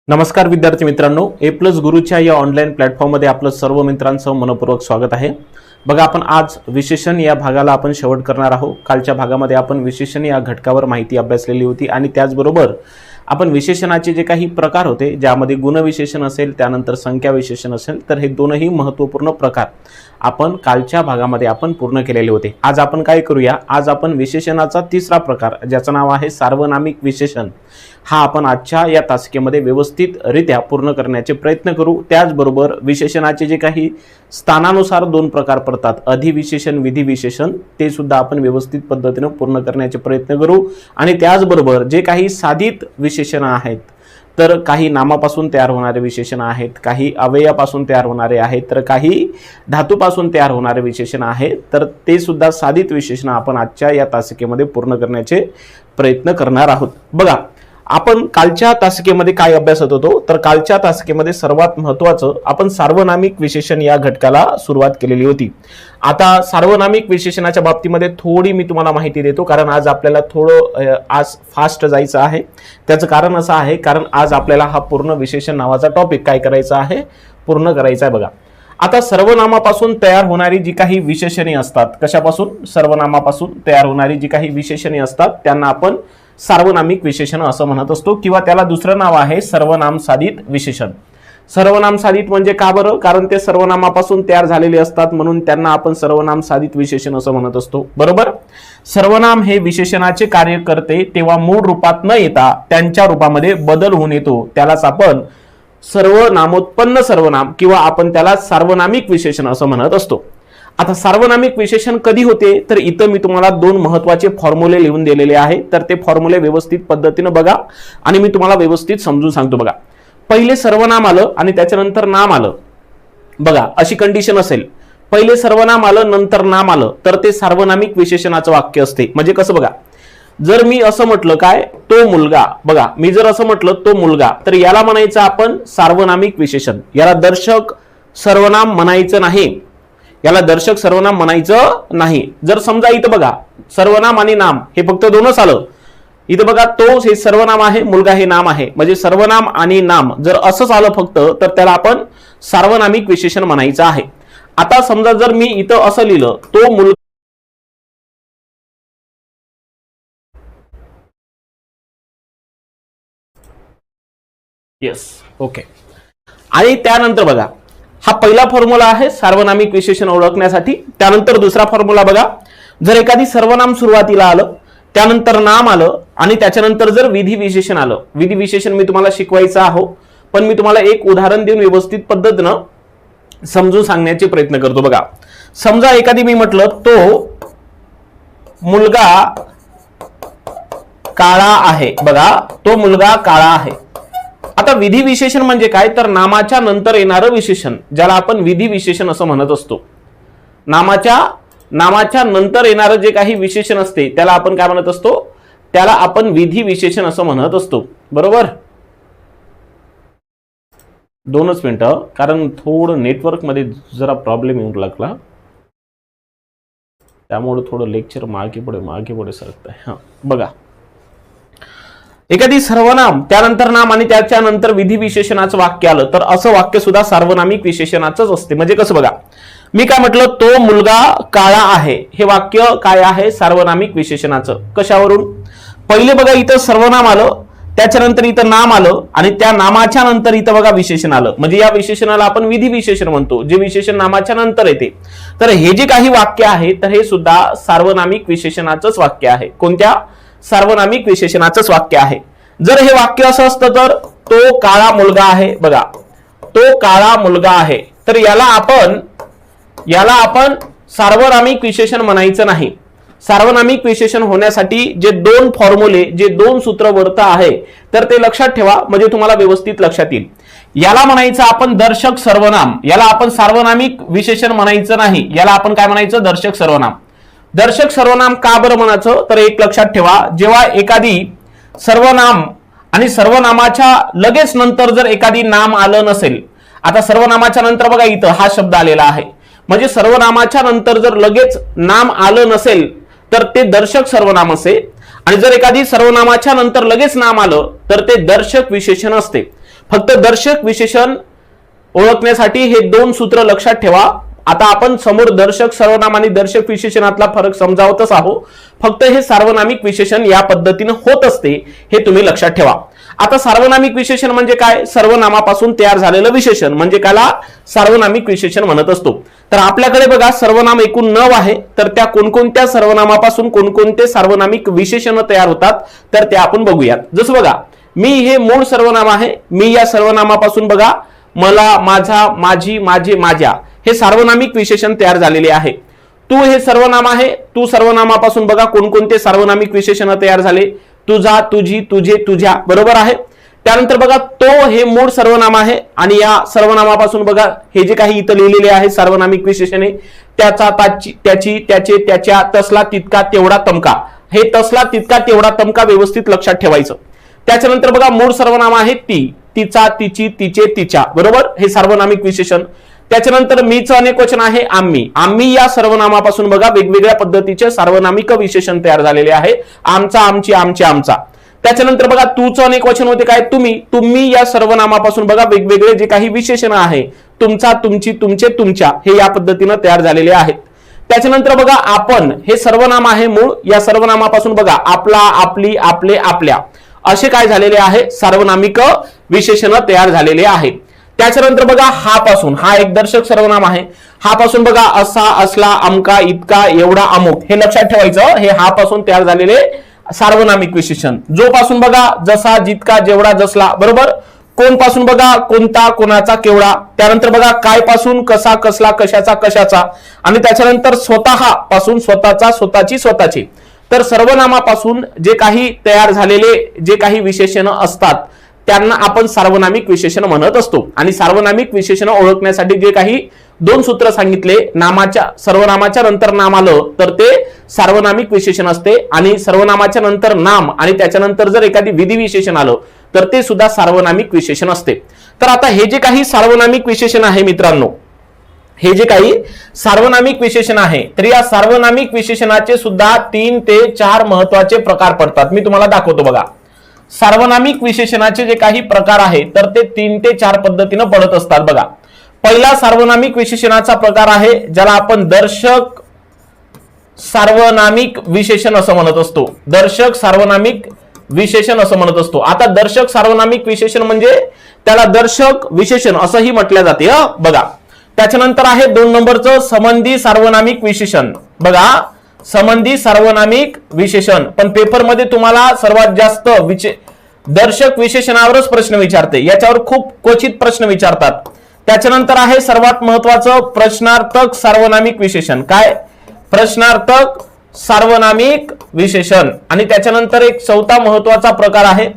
नमस्कार विद्यार्थी मित्रांनो, ए प्लस गुरुच्या या ऑनलाईन प्लॅटफॉर्ममध्ये आपलं सर्व मित्रांचं मनपूर्वक स्वागत आहे। बघा, आपण आज विशेषण या भागाला आपण शेवट करणार आहोत। कालच्या भागामध्ये आपण विशेषण या घटकावर माहिती अभ्यासलेली होती आणि त्याचबरोबर आपण विशेषणाचे जे काही प्रकार होते, ज्यामध्ये गुणविशेषण असेल त्यानंतर संख्या विशेषण असेल, तर हे दोनही महत्त्वपूर्ण प्रकार आपण कालच्या भागामध्ये आपण पूर्ण केलेले होते। आज आपण काय करूया, आज आपण विशेषणाचा तिसरा प्रकार ज्याचं नाव आहे सार्वनामिक विशेषण हा आपण आजच्या या तासिकेमध्ये व्यवस्थितरित्या पूर्ण करण्याचे प्रयत्न करू। त्याचबरोबर विशेषणाचे जे काही स्थानानुसार दोन प्रकार पडतात, अधिविशेषण विधिविशेषण, ते सुद्धा आपण व्यवस्थित पद्धतीने पूर्ण करण्याचे प्रयत्न करू। आणि त्याचबरोबर जे काही साधित विशेषण आहेत, तर काही नामापासून तयार होणारे विशेषण आहेत, काही अवयवापासून तयार होणारे आहेत, तर काही धातूपासून तयार होणारे विशेषण आहेत, तर ते सुद्धा साधित विशेषण आपण आजच्या या तासिकेमध्ये पूर्ण करण्याचे प्रयत्न करणार आहोत। बघा, आपण कालच्या तासिकेमध्ये काय अभ्यासत होतो, तर कालच्या तासिकेमध्ये सर्वात महत्त्वाचं आपण सार्वनामिक विशेषण या घटकाला सुरुवात केलेली होती। आता सार्वनामिक विशेषणाच्या बाबतीमध्ये थोडी मी तुम्हाला माहिती देतो, कारण आज आपल्याला थोडं आज फास्ट जायचं आहे। त्याचं कारण असं आहे, कारण आज आपल्याला हा पूर्ण विशेषण नावाचा टॉपिक काय करायचा आहे, पूर्ण करायचा आहे। बघा, आता सर्वनामापासून तयार होणारी जी काही विशेषणे असतात, कशापासून, सर्वनामापासून तयार होणारी जी काही विशेषणे असतात त्यांना आपण सार्वनामिक विशेषण असं म्हणत असतो, किंवा त्याला दुसरं नाव आहे सर्वनाम साधित विशेषण। सर्वनाम साधित म्हणजे का बरं, कारण ते सर्वनामापासून तयार झालेले असतात म्हणून त्यांना आपण सर्वनाम साधित विशेषण असं म्हणत असतो, बरोबर। सर्वनाम हे विशेषणाचे कार्य करते तेव्हा मूळ रूपात न येता त्यांच्या रूपामध्ये बदल होऊन येतो, त्यालाच आपण सर्वनामोत्पन्न सर्वनाम किंवा आपण त्याला सार्वनामिक विशेषण असं म्हणत असतो। आता सार्वनामिक विशेषण कधी होते, तर इथं मी तुम्हाला दोन महत्त्वाचे फॉर्म्युले लिहून दिलेले आहे, तर ते फॉर्म्युले व्यवस्थित पद्धतीने बघा आणि मी तुम्हाला व्यवस्थित समजून सांगतो। बघा, पहिले सर्वनाम आलं आणि त्याच्यानंतर नाम आलं, बघा अशी कंडिशन असेल, पहिले सर्वनाम आलं नंतर नाम आलं, तर ते सार्वनामिक विशेषणाचं वाक्य असते। म्हणजे कसं, बघा, जर मी असं म्हटलं काय, तो मुलगा, बघा मी जर असं म्हटलं तो मुलगा, तर याला म्हणायचं आपण सार्वनामिक विशेषण, याला दर्शक सर्वनाम म्हणायचं नाही, याला दर्शक सर्वनाम म्हणायचं नाही। जर समजा इथं बघा सर्वनाम आणि नाम हे फक्त दोनच आलं, इथं बघा तो हे सर्वनाम आहे, मुलगा हे नाम आहे, म्हणजे सर्वनाम आणि नाम जर असंच आलं फक्त, तर त्याला आपण सार्वनामिक विशेषण म्हणायचं आहे। आता समजा जर मी इथं असं लिहिलं, तो मुलगा, येस, ओके, आणि त्यानंतर बघा हा पहिला फॉर्म्युला आहे सार्वनामिक विशेषण ओळखण्यासाठी। त्यानंतर दुसरा फॉर्म्युला बघा, जर एखादी सर्वनाम सुरुवातीला आलं, त्यानंतर नाम आलं आणि त्याच्यानंतर जर विधी विशेषण आलं, विधी विशेषण मी तुम्हाला शिकवायचं आहे, पण मी तुम्हाला एक उदाहरण देऊन व्यवस्थित पद्धतीनं समजून सांगण्याचे प्रयत्न करतो। बघा, समजा एखादी मी म्हटलं तो मुलगा काळा आहे, बघा तो मुलगा काळा आहे। आता विधी विशेषण म्हणजे काय, तर नामाच्या नंतर येणारं विशेषण, ज्याला आपण विधी विशेषण असं म्हणत असतो। नामाच्या नंतर येणारं जे काही विशेषण असते त्याला आपण काय म्हणत असतो, त्याला आपण विधी विशेषण असं म्हणत असतो, बरोबर। दोनच मिनिटं, कारण थोडं नेटवर्क मध्ये जरा प्रॉब्लेम येऊन लागला, त्यामुळे थोडं लेक्चर मागे पुढे सरकत आहे। बघा, एखादी सर्वनाम त्यानंतर नाम आणि त्याच्यानंतर विधी विशेषणाचं वाक्य आलं, तर असं वाक्य सुद्धा सार्वनामिक विशेषणाचंच असते। म्हणजे कसं, बघा मी काय म्हटलं, तो मुलगा काळा आहे, हे वाक्य काय आहे, सार्वनामिक विशेषणाचं। कशावरून, पहिले बघा इथं सर्वनाम आलं, त्याच्यानंतर इथं नाम आलं आणि त्या नामाच्या नंतर इथं बघा विशेषण आलं, म्हणजे या विशेषणाला आपण विधी विशेषण म्हणतो, जे विशेषण नामाच्या नंतर येते। तर हे जे काही वाक्य आहे, तर हे सुद्धा सार्वनामिक विशेषणाचंच वाक्य आहे। कोणत्या, सार्वनामिक विशेषणाचंच वाक्य आहे। जर हे वाक्य असं असतं, तर तो काळा मुलगा आहे, बघा तो काळा मुलगा आहे, तर याला आपण सार्वनामिक विशेषण म्हणायचं नाही। सार्वनामिक विशेषण होण्यासाठी जे दोन फॉर्म्युले, जे दोन सूत्र वर्त आहे, तर ते लक्षात ठेवा, म्हणजे तुम्हाला व्यवस्थित लक्षात येईल। याला म्हणायचं आपण दर्शक सर्वनाम, याला आपण सार्वनामिक विशेषण म्हणायचं नाही, याला आपण काय म्हणायचं, दर्शक सर्वनाम। दर्शक सर्वनाम का बरं म्हणायचं, तर एक लक्षात ठेवा, जेव्हा एखादी सर्वनाम आणि सर्वनामाच्या लगेच नंतर जर एखादी नाम आलं नसेल, आता सर्वनामाच्या नंतर बघा इथं हा शब्द आलेला आहे, म्हणजे सर्वनामाच्या नंतर जर लगेच नाम आलं नसेल तर ते दर्शक सर्वनाम असे, आणि जर एखादी सर्वनामाच्या नंतर लगेच नाम आलं तर ते दर्शक विशेषण असते। फक्त दर्शक विशेषण ओळखण्यासाठी हे दोन सूत्र लक्षात ठेवा. आता आपण समोर दर्शक सर्वनाम आणि दर्शक विशेषणातला फरक समजावतच आहोत. फक्त हे सार्वनामिक विशेषण या पद्धतीने होत असते हे तुम्ही लक्षात ठेवा. आता सार्वनामिक विशेषण म्हणजे काय? सर्वनामापासून तयार झालेलं विशेषण म्हणजे त्याला सार्वनामिक विशेषण म्हणत असतो. तर आपल्याकडे बघा सर्वनाम एकूण 9 आहे. तर त्या कोणकोणत्या सर्वनामापासून कोणकोणते सार्वनामिक विशेषण तयार होतात तर ते आपण बघूयात. जसं बघा, मी हे मूळ सर्वनाम आहे. मी या सर्वनामापासून बघा मला, माझा, माझी, माझे, माझ्या हे सार्वनामिक विशेषण तयार झालेले आहे. तू हे सर्वनाम आहे. तू सर्वनामापासून बघा कोणकोणते सार्वनामिक विशेषण तयार झाले. तुझा, तुझी, तुझे, तुझ्या, बरोबर आहे. त्यानंतर बघा तो हे मूळ सर्वनाम आहे आणि या सर्वनामापासून बघा हे जे काही इथं लिहिलेले आहे सार्वनामिक विशेषणे, त्याचा, त्याची, त्याचे, त्याच्या, तसला, तितका, तेवढा, तमका, हे तसला, तितका, तेवढा, तमका व्यवस्थित लक्षात ठेवायचं. त्याच्यानंतर बघा मूळ सर्वनाम आहे ती, तिचा, तिची, तिचे, तिच्या, बरोबर, हे सार्वनामिक विशेषण. त्याच्यानंतर मीचं अनेक वचन आहे आम्ही. आम्ही या सर्वनामापासून बघा वेगवेगळ्या पद्धतीचे सार्वनामिक विशेषण तयार झालेले आहे. आमचा, आमची, आमचे, आमचा. त्याच्यानंतर बघा तूचं अनेक वचन होते काय? तुम्ही. तुम्ही या सर्वनामापासून बघा वेगवेगळे जे काही विशेषण आहे, तुमचा, तुमची, तुमचे, तुमच्या, हे या पद्धतीने तयार झालेले आहेत. त्याच्यानंतर बघा आपण हे सर्वनाम आहे मूळ. या सर्वनामापासून बघा आपला, आपली, आपले, आपल्या असे काय झालेले आहे सार्वनामिक विशेषण तयार झालेले आहे. त्याच्यानंतर बघा हा पासून, हा एक दर्शक सर्वनाम आहे. हा पासून बघा असा, असला, अमका, इतका, एवढा, अमुक, हे लक्षात ठेवायचं. हे हा पासून तयार झालेले सार्वनामिक विशेषण. जो पासून बघा जसा, जितका, जेवढा, जसला, बरोबर. कोण पासून बघा कोणता, कोणाचा, केवढा. त्यानंतर बघा काय पासून कसा, कसला, कशाचा, कशाचा. आणि त्याच्यानंतर स्वतः पासून स्वतःचा, स्वतःची, स्वतःची. तर सर्वनामापासून जे काही तयार झालेले जे काही विशेषण असतात त्यांना आपण सार्वनामिक विशेषण म्हणत असतो. आणि सार्वनामिक विशेषण ओळखण्यासाठी जे काही दोन सूत्र सांगितले, नामाच्या, सर्वनामाच्या नंतर नाम आलं तर ते सार्वनामिक विशेषण असते आणि सर्वनामाच्या नंतर नाम आणि त्याच्यानंतर जर एखादी विधी विशेषण आलं तर ते सुद्धा सार्वनामिक विशेषण असते. तर आता हे जे काही सार्वनामिक विशेषण आहे मित्रांनो, हे जे काही सार्वनामिक विशेषण आहे तर या सार्वनामिक विशेषणाचे सुद्धा 3 ते 4 महत्वाचे प्रकार पडतात. मी तुम्हाला दाखवतो बघा. सार्वनामिक विशेषणाचे जे काही प्रकार आहे तर ते 3 ते 4 पद्धतीने पडत असतात. बघा, पहिला सार्वनामिक विशेषणाचा प्रकार आहे ज्याला आपण दर्शक सार्वनामिक विशेषण असं म्हणत असतो. दर्शक सार्वनामिक विशेषण असं म्हणत असतो. आता दर्शक सार्वनामिक विशेषण म्हणजे त्याला दर्शक विशेषण असंही म्हटलं जाते. बघा, त्याच्यानंतर आहे 2 नंबरचं संबंधी सार्वनामिक विशेषण. बघा, संबंधी सार्वनामिक विशेषण. पण पेपरमध्ये तुम्हाला सर्वात जास्त दर्शक विशेषणावरच प्रश्न विचारते, याच्यावर खूप क्वचित प्रश्न विचारतात. त्याच्यानंतर आहे सर्वात महत्वाचं प्रश्नार्थक सार्वनामिक विशेषण. काय? प्रश्नार्थक सार्वनामिक विशेषण. आणि त्याच्यानंतर एक चौथा महत्वाचा प्रकार आहे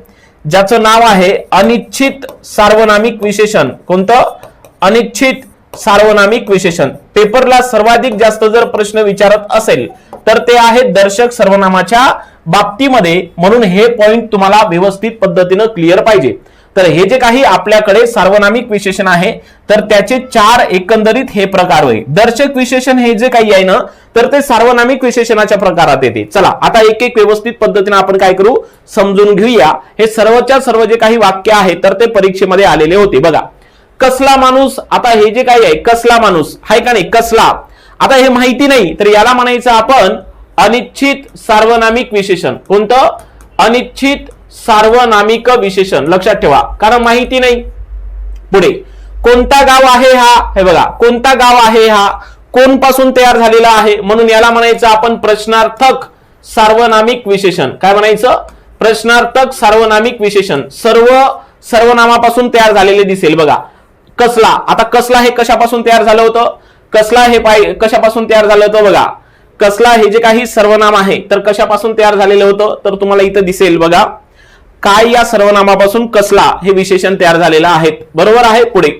ज्याचं नाव आहे अनिश्चित सार्वनामिक विशेषण. कोणतं? अनिश्चित सार्वनामिक विशेषण. पेपरला सर्वाधिक जास्त जर प्रश्न विचारत असेल तर ते आहे दर्शक सर्वनामाच्या बाबतीमध्ये. म्हणून हे पॉइंट तुम्हाला व्यवस्थित पद्धतीने क्लिअर पाहिजे. तर हे जे काही आपल्याकडे सार्वनामिक विशेषण आहे तर त्याचे 4 एकंदरीत हे प्रकार होईल. दर्शक विशेषण हे जे काही आहे ना तर ते सार्वनामिक विशेषणाच्या प्रकारात येते. चला आता एक एक व्यवस्थित पद्धतीने आपण काय करू समजून घेऊया. हे सर्वच्या सर्व जे काही वाक्य आहे तर ते परीक्षेमध्ये आलेले होते. बघा, कसला माणूस. आता हे जे काही आहे कसला माणूस आहे का नाही, कसला. आता हे माहिती नाही तर याला म्हणायचं आपण अनिश्चित सार्वनामिक विशेषण. कोणतं? अनिश्चित सार्वनामिक विशेषण. लक्षात ठेवा, कारण माहिती नाही. पुढे कोणता गाव आहे हा. हे बघा, कोणता गाव आहे हा कोण पासून तयार झालेला आहे म्हणून याला म्हणायचं आपण प्रश्नार्थक सार्वनामिक विशेषण. काय म्हणायचं? प्रश्नार्थक सार्वनामिक विशेषण. सर्व सर्वनामापासून तयार झालेले दिसेल. बघा, कसला. आता कसला हे कशापासून तयार झालं होतं? कसला हे कशापासून तयार झालं होतं? बघा, कसला हे जे काही सर्वनाम आहे तर कशापासून तयार झालेलं होतं तर तुम्हाला इथं दिसेल. बघा, काय या सर्वनामापासून कसला हे विशेषण तयार झालेलं आहे. बरोबर आहे. पुढे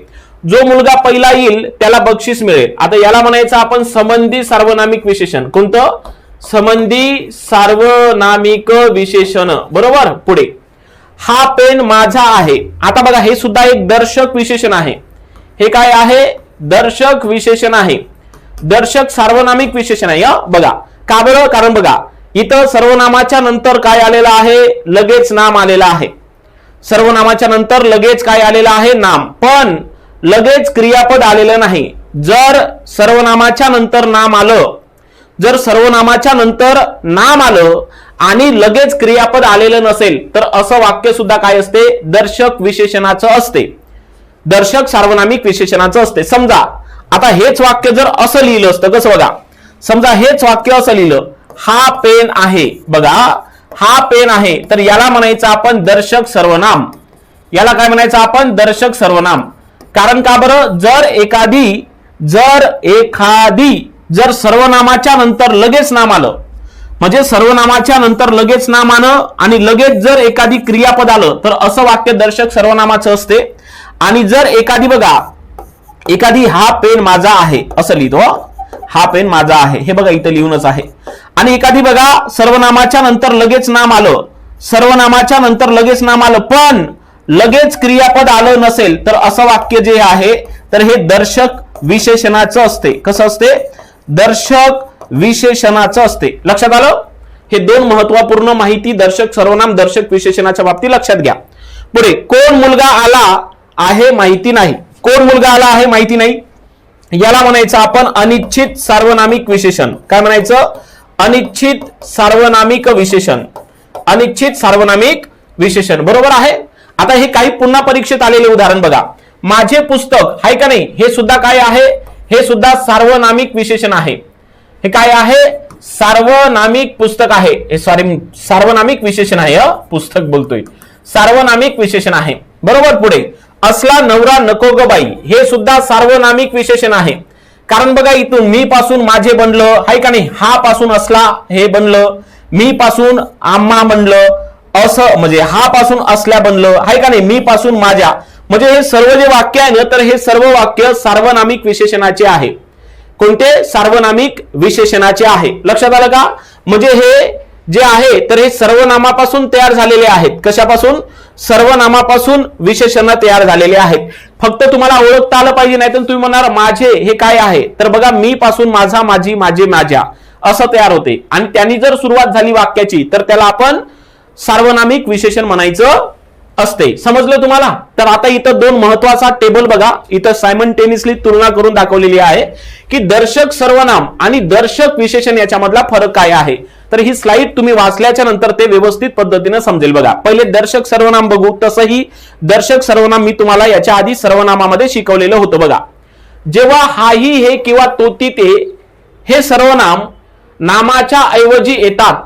जो मुलगा पहिला येईल त्याला बक्षीस मिळेल. आता याला म्हणायचं आपण संबंधी सार्वनामिक विशेषण. कोणतं? संबंधी सार्वनामिक विशेषण. बरोबर. पुढे हा पेन माझा आहे. आता बघा, हे सुद्धा एक दर्शक विशेषण आहे. हे काय आहे? दर्शक विशेषण आहे. दर्शक सार्वनामिक विशेषण आहे. बघा का बरं? कारण बघा इथं सर्वनामाच्या नंतर काय आलेलं आहे? लगेच नाम आलेलं आहे. सर्वनामाच्या नंतर लगेच काय आलेलं आहे? नाम. पण लगेच क्रियापद आलेलं नाही. जर सर्वनामाच्या नंतर नाम आलं, जर सर्वनामाच्या नंतर नाम आलं आणि लगेच क्रियापद आलेलं नसेल तर असं वाक्य सुद्धा काय असते? दर्शक विशेषणाचं असते. दर्शक सार्वनामिक विशेषणाचं असते. समजा आता हेच वाक्य जर असं लिहिलं असतं, कसं बघा, समजा हेच वाक्य असं लिहिलं, हा पेन आहे. बघा, हा पेन आहे, तर याला म्हणायचं आपण दर्शक सर्वनाम. याला काय म्हणायचं आपण? दर्शक सर्वनाम. कारण का बरं? जर सर्वनामाच्या नंतर लगेच नाम आलं, म्हणजे सर्वनामाच्या नंतर लगेच नाम आलं आणि लगेच जर एखादी क्रियापद आलं तर असं वाक्य दर्शक सर्वनामाचं असते. आणि जर एखादी हा पेन माझा आहे असं लिहितो, हा पेन माझा आहे, हे बघा इथं लिहूनच आहे. आणि एखादी बघा सर्वनामाच्या नंतर लगेच नाम आलं, सर्वनामाच्या नंतर लगेच नाम आलं पण लगेच क्रियापद आलं नसेल तर असं वाक्य जे आहे तर हे दर्शक विशेषणाचं असते. कसं असते? दर्शक विशेषणाचं असते. लक्षात आलं? हे दोन महत्वपूर्ण माहिती दर्शक सर्वनाम दर्शक विशेषणाच्या बाबतीत लक्षात घ्या. पुढे, कोण मुलगा आला आहे माहिती नाही. कोण मुलगा आला आहे माहिती नाही, याला म्हणायचं आपण अनिश्चित सार्वनामिक विशेषण. काय म्हणायचं? अनिश्चित सार्वनामिक विशेषण. अनिश्चित सार्वनामिक विशेषण. बरोबर आहे. आता हे काही पुन्हा परीक्षेत आलेले उदाहरण बघा. माझे पुस्तक आहे का नाही, हे सुद्धा काय आहे? हे सुद्धा सार्वनामिक विशेषण आहे. हे काय आहे? सार्वनामिक पुस्तक आहे. सॉरी, सार्वनामिक विशेषण आहे. पुस्तक बोलतोय, सार्वनामिक विशेषण आहे. बरोबर. पुढे, असला नवरा नको ग बाई, हे सुद्धा सार्वनामिक विशेषण आहे. कारण बघा इथून मी पासून माझे बनलं आहे का नाही, हा पासून असला हे बनलं, मी पासून आम्हा बनलं, असं म्हणजे हा पासून असल्या बनलं आहे का नाही, मी पासून माझ्या. म्हणजे हे सर्व जे वाक्य आहे ना, तर हे सर्व वाक्य सार्वनामिक विशेषणाचे आहे. कोणते? सार्वनामिक विशेषणाचे आहे. लक्षात आलं का? म्हणजे हे जे आहे तर हे सर्वनामापासून तयार झालेले आहेत. कशापासून? सर्वनामापासून विशेषण तयार झालेले आहेत. फक्त तुम्हाला ओळखता आलं पाहिजे, नाही तर तुम्ही म्हणणार माझे हे काय आहे, तर बघा मी पासून माझा, माझी, माझे, माझ्या असं तयार होते. आणि त्यांनी जर सुरुवात झाली वाक्याची तर त्याला आपण सार्वनामिक विशेषण म्हणायचं असते. समजलं तुम्हाला? तर आता इथं दोन महत्वाचा टेबल बघा, इथं सायमल्टेनियसली तुलना करून दाखवलेली आहे की दर्शक सर्वनाम आणि दर्शक विशेषण याच्यामधला फरक काय आहे. तर ही स्लाइड तुम्ही वाचल्याच्या नंतर ते व्यवस्थित पद्धतीने समजेल. बघा, पहिले दर्शक सर्वनाम बघू. तसंही दर्शक सर्वनाम मी तुम्हाला याच्या आधी सर्वनामामध्ये शिकवलेलं होतं. बघा, जेव्हा हाही, हे किंवा तोती, ते हे सर्वनाम नामाच्या ऐवजी येतात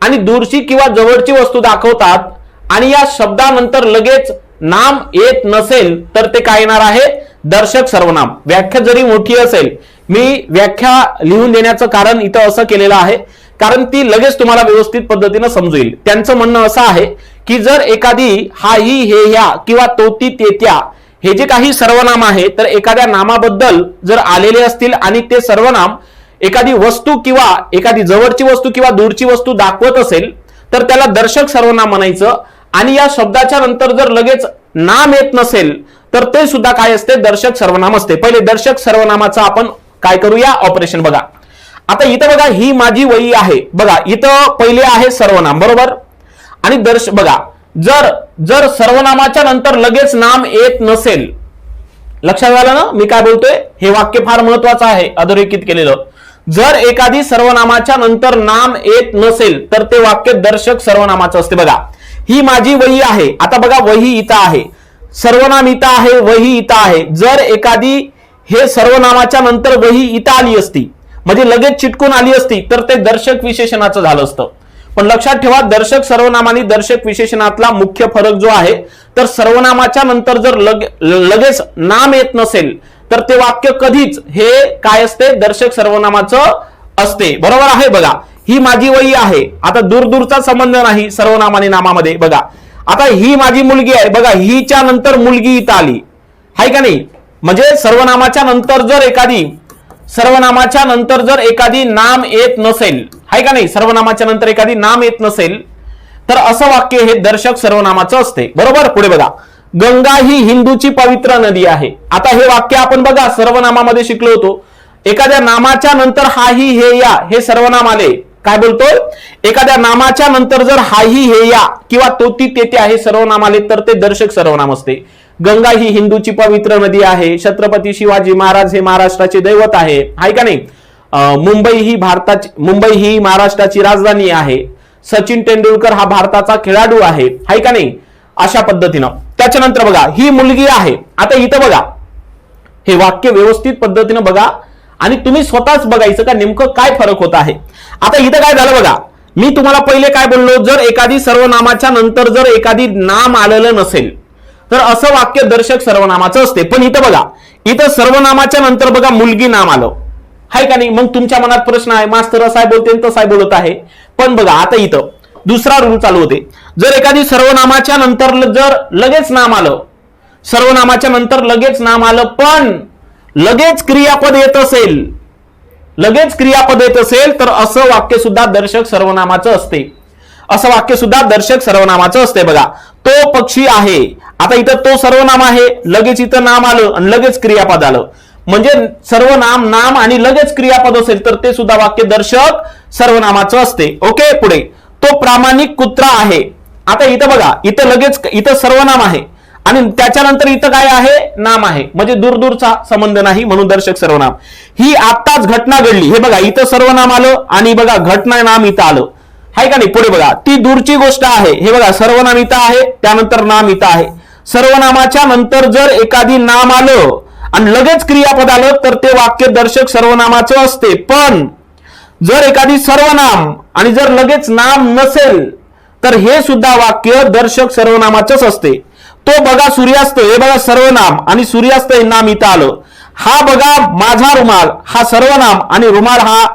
आणि दूरची किंवा जवळची वस्तू दाखवतात आणि या शब्दानंतर लगेच नाम येत नसेल तर ते काय येणार आहे? दर्शक सर्वनाम. व्याख्या जरी मोठी असेल, मी व्याख्या लिहून देण्याचं कारण इथं असं केलेलं आहे कारण ती लगेच तुम्हाला व्यवस्थित पद्धतीने समजेल. त्यांचं म्हणणं असं आहे की जर एखादी हाही, हे, ह्या किंवा तोती, ते, त्या हे जे काही सर्वनाम आहे तर एखाद्या नामाबद्दल जर आलेले असतील आणि ते सर्वनाम एखादी वस्तू किंवा एखादी जवळची वस्तू किंवा दूरची वस्तू दाखवत असेल तर त्याला दर्शक सर्वनाम म्हणायचं. आणि या शब्दाच्या नंतर जर लगेच नाम येत नसेल तर ते सुद्धा काय असते? दर्शक सर्वनाम असते. पहिले दर्शक सर्वनामाचं आपण काय करूया? ऑपरेशन बघा. आता इथं बघा, ही माझी वही आहे. बघा, इथं पहिले आहे सर्वनाम, बरोबर. आणि बघा, जर सर्वनामाच्या नंतर लगेच नाम येत नसेल, लक्षात आलं ना मी काय बोलतोय? हे वाक्य फार महत्वाचं आहे, अधोरेखित केलेलं. जर एखादी सर्वनामाच्या नंतर नाम येत नसेल तर ते वाक्य दर्शक सर्वनामाचं असते. बघा, ही माझी वही आहे. आता बघा, वही इथं आहे, सर्वनाम इथं आहे, वही इथं आहे. जर एखादी हे सर्वनामाच्या नंतर वही इथं आली असती, म्हणजे लगेच चिटकून आली असती, तर ते दर्शक विशेषणाचं झालं असतं. पण लक्षात ठेवा, दर्शक सर्वनाम आणि दर्शक विशेषणातला मुख्य फरक जो आहे तर सर्वनामाच्या नंतर जर लगेच नाम येत नसेल तर ते वाक्य कधीच हे काय असते? दर्शक सर्वनामाचं असते. बरोबर आहे. बघा, ही माझी वही आहे. आता दूरचा संबंध नाही सर्वनाम आणि नामामध्ये. बघा, आता ही माझी मुलगी आहे. बघा, हिच्या नंतर मुलगी इथं आली आहे का नाही, म्हणजे सर्वनामाच्या नंतर जर एखादी नाम येत नसेल आहे का नाही, सर्वनामाच्या नंतर एखादी नाम येत नसेल तर असं वाक्य हे दर्शक सर्वनामाचं असते. बरोबर. पुढे बघा, गंगा ही हिंदूची पवित्र नदी आहे. आता हे वाक्य आपण बघा सर्वनामामध्ये शिकलो होतो. एखाद्या नामाच्या नंतर हाही, हे, या हे सर्वनाम आले काय बोलतोय, एखाद्या नामाच्या नंतर जर हाही हे या किंवा तो ती तेथे आहे सर्वनाम आले तर ते दर्शक सर्वनाम असते. गंगा ही हिंदूची पवित्र नदी आहे. छत्रपती शिवाजी महाराज हे महाराष्ट्राचे दैवत आहे. हाय का नाही. मुंबई ही महाराष्ट्राची राजधानी आहे. सचिन तेंडुलकर हा भारताचा खेळाडू आहे. हाय का नाही. अशा पद्धतीनं. त्याच्यानंतर बघा, ही मुलगी आहे. आता इथं बघा, हे वाक्य व्यवस्थित पद्धतीनं बघा आणि तुम्ही स्वतःच बघायचं का नेमकं काय फरक होत आहे. आता इथं काय झालं बघा, मी तुम्हाला पहिले काय बोललो, जर एखादी सर्वनामाच्या नंतर जर एखादी नाम आलेलं नसेल तर असं वाक्य दर्शक सर्वनामाचं असते. पण इथं बघा, इथं सर्वनामाच्या नंतर बघा मुलगी नाम आलं. हाय का नाही. मग तुमच्या मनात प्रश्न आहे, मास्तर असाय बोलते तसाय बोलत आहे. पण बघा आता इथं दुसरा रूल चालू होते. जर एखादी सर्वनामाच्या नंतर जर लगेच नाम आलं, सर्वनामाच्या नंतर लगेच नाम आलं पण लगेच क्रियापद येत असेल, लगेच क्रियापद येत असेल तर असं वाक्य सुद्धा दर्शक सर्वनामाचं असते. असं वाक्य सुद्धा दर्शक सर्वनामाचं असते. बघा, तो पक्षी आहे. आता इथं तो सर्वनाम आहे, लगेच इथं नाम आलं आणि लगेच क्रियापद आलं. म्हणजे सर्वनाम, नाम आणि लगेच क्रियापद असेल तर ते सुद्धा वाक्य दर्शक सर्वनामाचं असते. ओके. पुढे, तो प्रामाणिक कुत्रा आहे. आता इथं बघा, इथं लगेच इथं सर्वनाम आहे आणि त्याच्यानंतर इथं काय आहे, नाम आहे. म्हणजे दूरचा संबंध नाही म्हणून दर्शक सर्वनाम. ही आत्ताच घटना घडली. हे बघा, इथं सर्वनाम आलं आणि बघा घटना नाम इथं आलं. हाय का नाही. पुढे बघा, ती दूरची गोष्ट आहे. हे बघा, सर्वनाम इथं आहे, त्यानंतर नाम इथं आहे. सर्वनामाच्या नंतर जर एखादी नाम आलं आणि लगेच क्रियापद आलं तर ते वाक्य दर्शक सर्वनामाचं असते. पण जर एखादी सर्वनाम आणि जर लगेच नाम नसेल तर हे सुद्धा वाक्य दर्शक सर्वनामाचंच असते. तो बघा सूर्यास्त, हे बघा सर्वनाम आणि सूर्यास्त हे नाम इथं आलं. हा बघा माझा रुमाल, हा सर्वनाम आणि रुमाल हा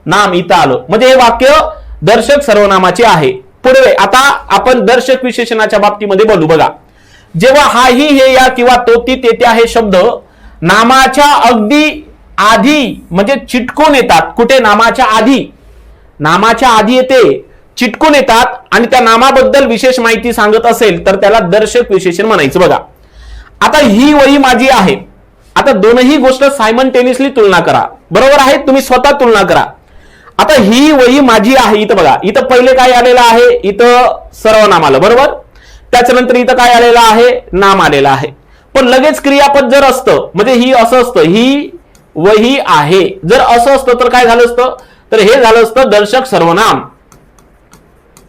नाम इथं आलं. म्हणजे हे वाक्य दर्शक सर्वनामाचे आहे. पुढे आता आपण दर्शक विशेषणाच्या बाबतीमध्ये बोलू. बघा, जेव्हा हाही हे या किंवा तो ती तेथे आहे शब्द नामाच्या अगदी आधी म्हणजे चिटकून येतात. कुठे, नामाच्या आधी, नामाच्या आधी येते, चिटकून येतात आणि त्या नामाबद्दल विशेष माहिती सांगत असेल तर त्याला दर्शक विशेषण म्हणायचं. बघा, आता ही वही माझी आहे. आता दोनही गोष्ट सायमल्टेनियसली तुलना करा. बरोबर आहे, तुम्ही स्वतः तुलना करा. आता ही वही माझी आहे. इथं बघा, इथं पहिले काय आलेलं आहे, इथं सर्वनाम आलं. बरोबर. त्याच्यानंतर इथं काय आलेलं आहे, नाम आलेलं आहे. पण लगेच क्रियापद जर असतं म्हणजे ही असं असतं, ही वही आहे. जर असं असतं तर काय झालं असतं, तर हे झालं असतं दर्शक सर्वनाम.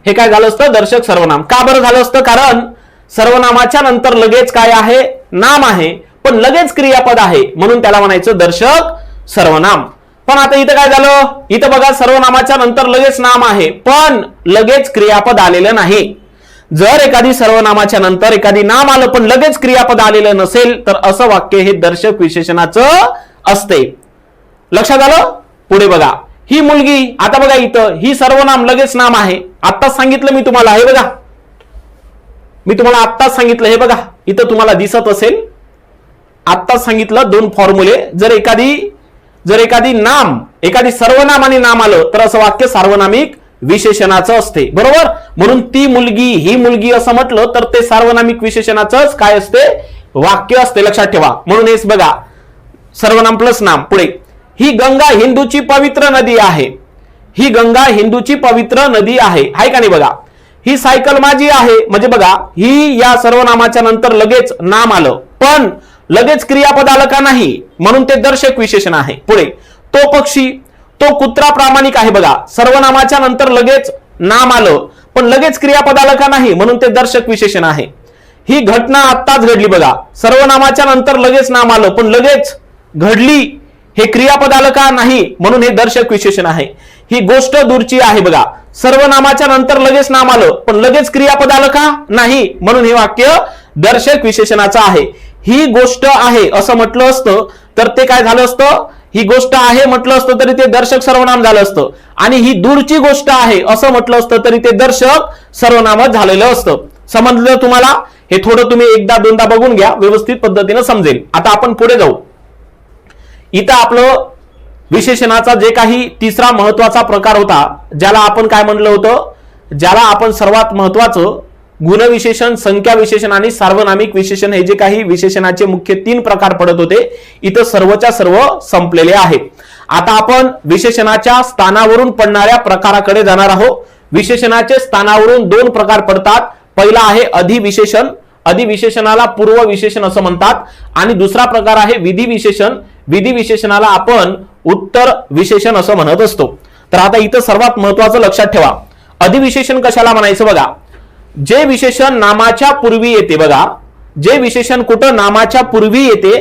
हे काय झालं असतं, दर्शक सर्वनाम. का बरं झालं असतं, कारण सर्वनामाच्या नंतर लगेच काय आहे, नाम आहे, पण लगेच क्रियापद आहे म्हणून त्याला म्हणायचं दर्शक सर्वनाम. पण आता इथं काय झालं, इथं बघा सर्वनामाच्या नंतर लगेच नाम आहे पण लगेच क्रियापद आलेलं नाही. जर एखादी सर्वनामाच्या नंतर एखादी नाम आलं पण लगेच क्रियापद आलेलं नसेल तर असं वाक्य हे दर्शक विशेषणाचं असते. लक्षात आलं. पुढे बघा, ही मुलगी. आता बघा, इथं ही सर्वनाम लगेच नाम आहे. आत्ताच सांगितलं मी तुम्हाला. हे बघा, मी तुम्हाला आत्ताच सांगितलं. हे बघा, इथं तुम्हाला दिसत असेल. आत्ताच सांगितलं दोन फॉर्म्युले. जर एखादी नाम, एखादी सर्वनाम आणि नाम आलं तर असं वाक्य सार्वनामिक विशेषणाचं असते. बरोबर. म्हणून ती मुलगी, ही मुलगी असं म्हटलं तर ते सार्वनामिक विशेषणाचंच काय असते, वाक्य असते. लक्षात ठेवा. म्हणून हेच बघा, सर्वनाम प्लस नाम. पुढे, ही गंगा हिंदूची पवित्र नदी आहे. ही गंगा हिंदूची पवित्र नदी आहे. हाय का नाही. बघा, ही सायकल माझी आहे. म्हणजे बघा, ही या सर्वनामाच्या नंतर लगेच नाम आलं पण लगेच क्रियापद आलं का नाही म्हणून ते दर्शक विशेषण आहे. पुढे, तो पक्षी, तो कुत्रा प्रामाणिक आहे. बघा, सर्वनामाच्या नंतर लगेच नाम आलं पण लगेच क्रियापद आलं का नाही म्हणून ते दर्शक विशेषण आहे. ही घटना आत्ताच घडली. बघा, सर्वनामाच्या नंतर लगेच नाम आलं पण लगेच घडली हे क्रियापद आलं का नाही म्हणून हे दर्शक विशेषण आहे. ही गोष्ट दूरची आहे. बघा, सर्वनामाच्या नंतर लगेच नाम आलं पण लगेच क्रियापद आलं का नाही म्हणून हे वाक्य दर्शक विशेषणाचं आहे. ही गोष्ट आहे असं म्हटलं असतं तर ते काय झालं असतं, ही गोष्ट आहे म्हटलं असतं तरी ते दर्शक सर्वनाम झालं असतं. आणि ही दूरची गोष्ट आहे असं म्हटलं असतं तरी ते दर्शक सर्वनामच झालेलं असतं. समजलं तुम्हाला. हे थोडं तुम्ही एकदा दोनदा बघून घ्या, व्यवस्थित पद्धतीनं समजेल. आता आपण पुढे जाऊ. इथं आपलं विशेषणाचा जे काही तिसरा महत्वाचा प्रकार होता, ज्याला आपण काय म्हणलं होतं, ज्याला आपण सर्वात महत्वाचं गुणविशेषण, संख्या विशेषण आणि सार्वनामिक विशेषण हे जे काही विशेषणाचे मुख्य 3 प्रकार पडत होते, इथं सर्वच्या सर्व संपलेले आहेत. आता आपण विशेषणाच्या स्थानावरून पडणाऱ्या प्रकाराकडे जाणार आहोत. विशेषणाचे स्थानावरून दोन प्रकार पडतात. पहिला आहे अधिविशेषण. अधिविशेषणाला पूर्व विशेषण असं म्हणतात. आणि दुसरा प्रकार आहे विधिविशेषण. विधिविशेषणाला आपण उत्तर विशेषण असं म्हणत असतो. तर आता इथं सर्वात महत्वाचं लक्षात ठेवा, अधिविशेषण कशाला म्हणायचं बघा. जे विशेषण नामाच्या पूर्वी येते बघा, जे विशेषण कुठं नामाच्या पूर्वी येते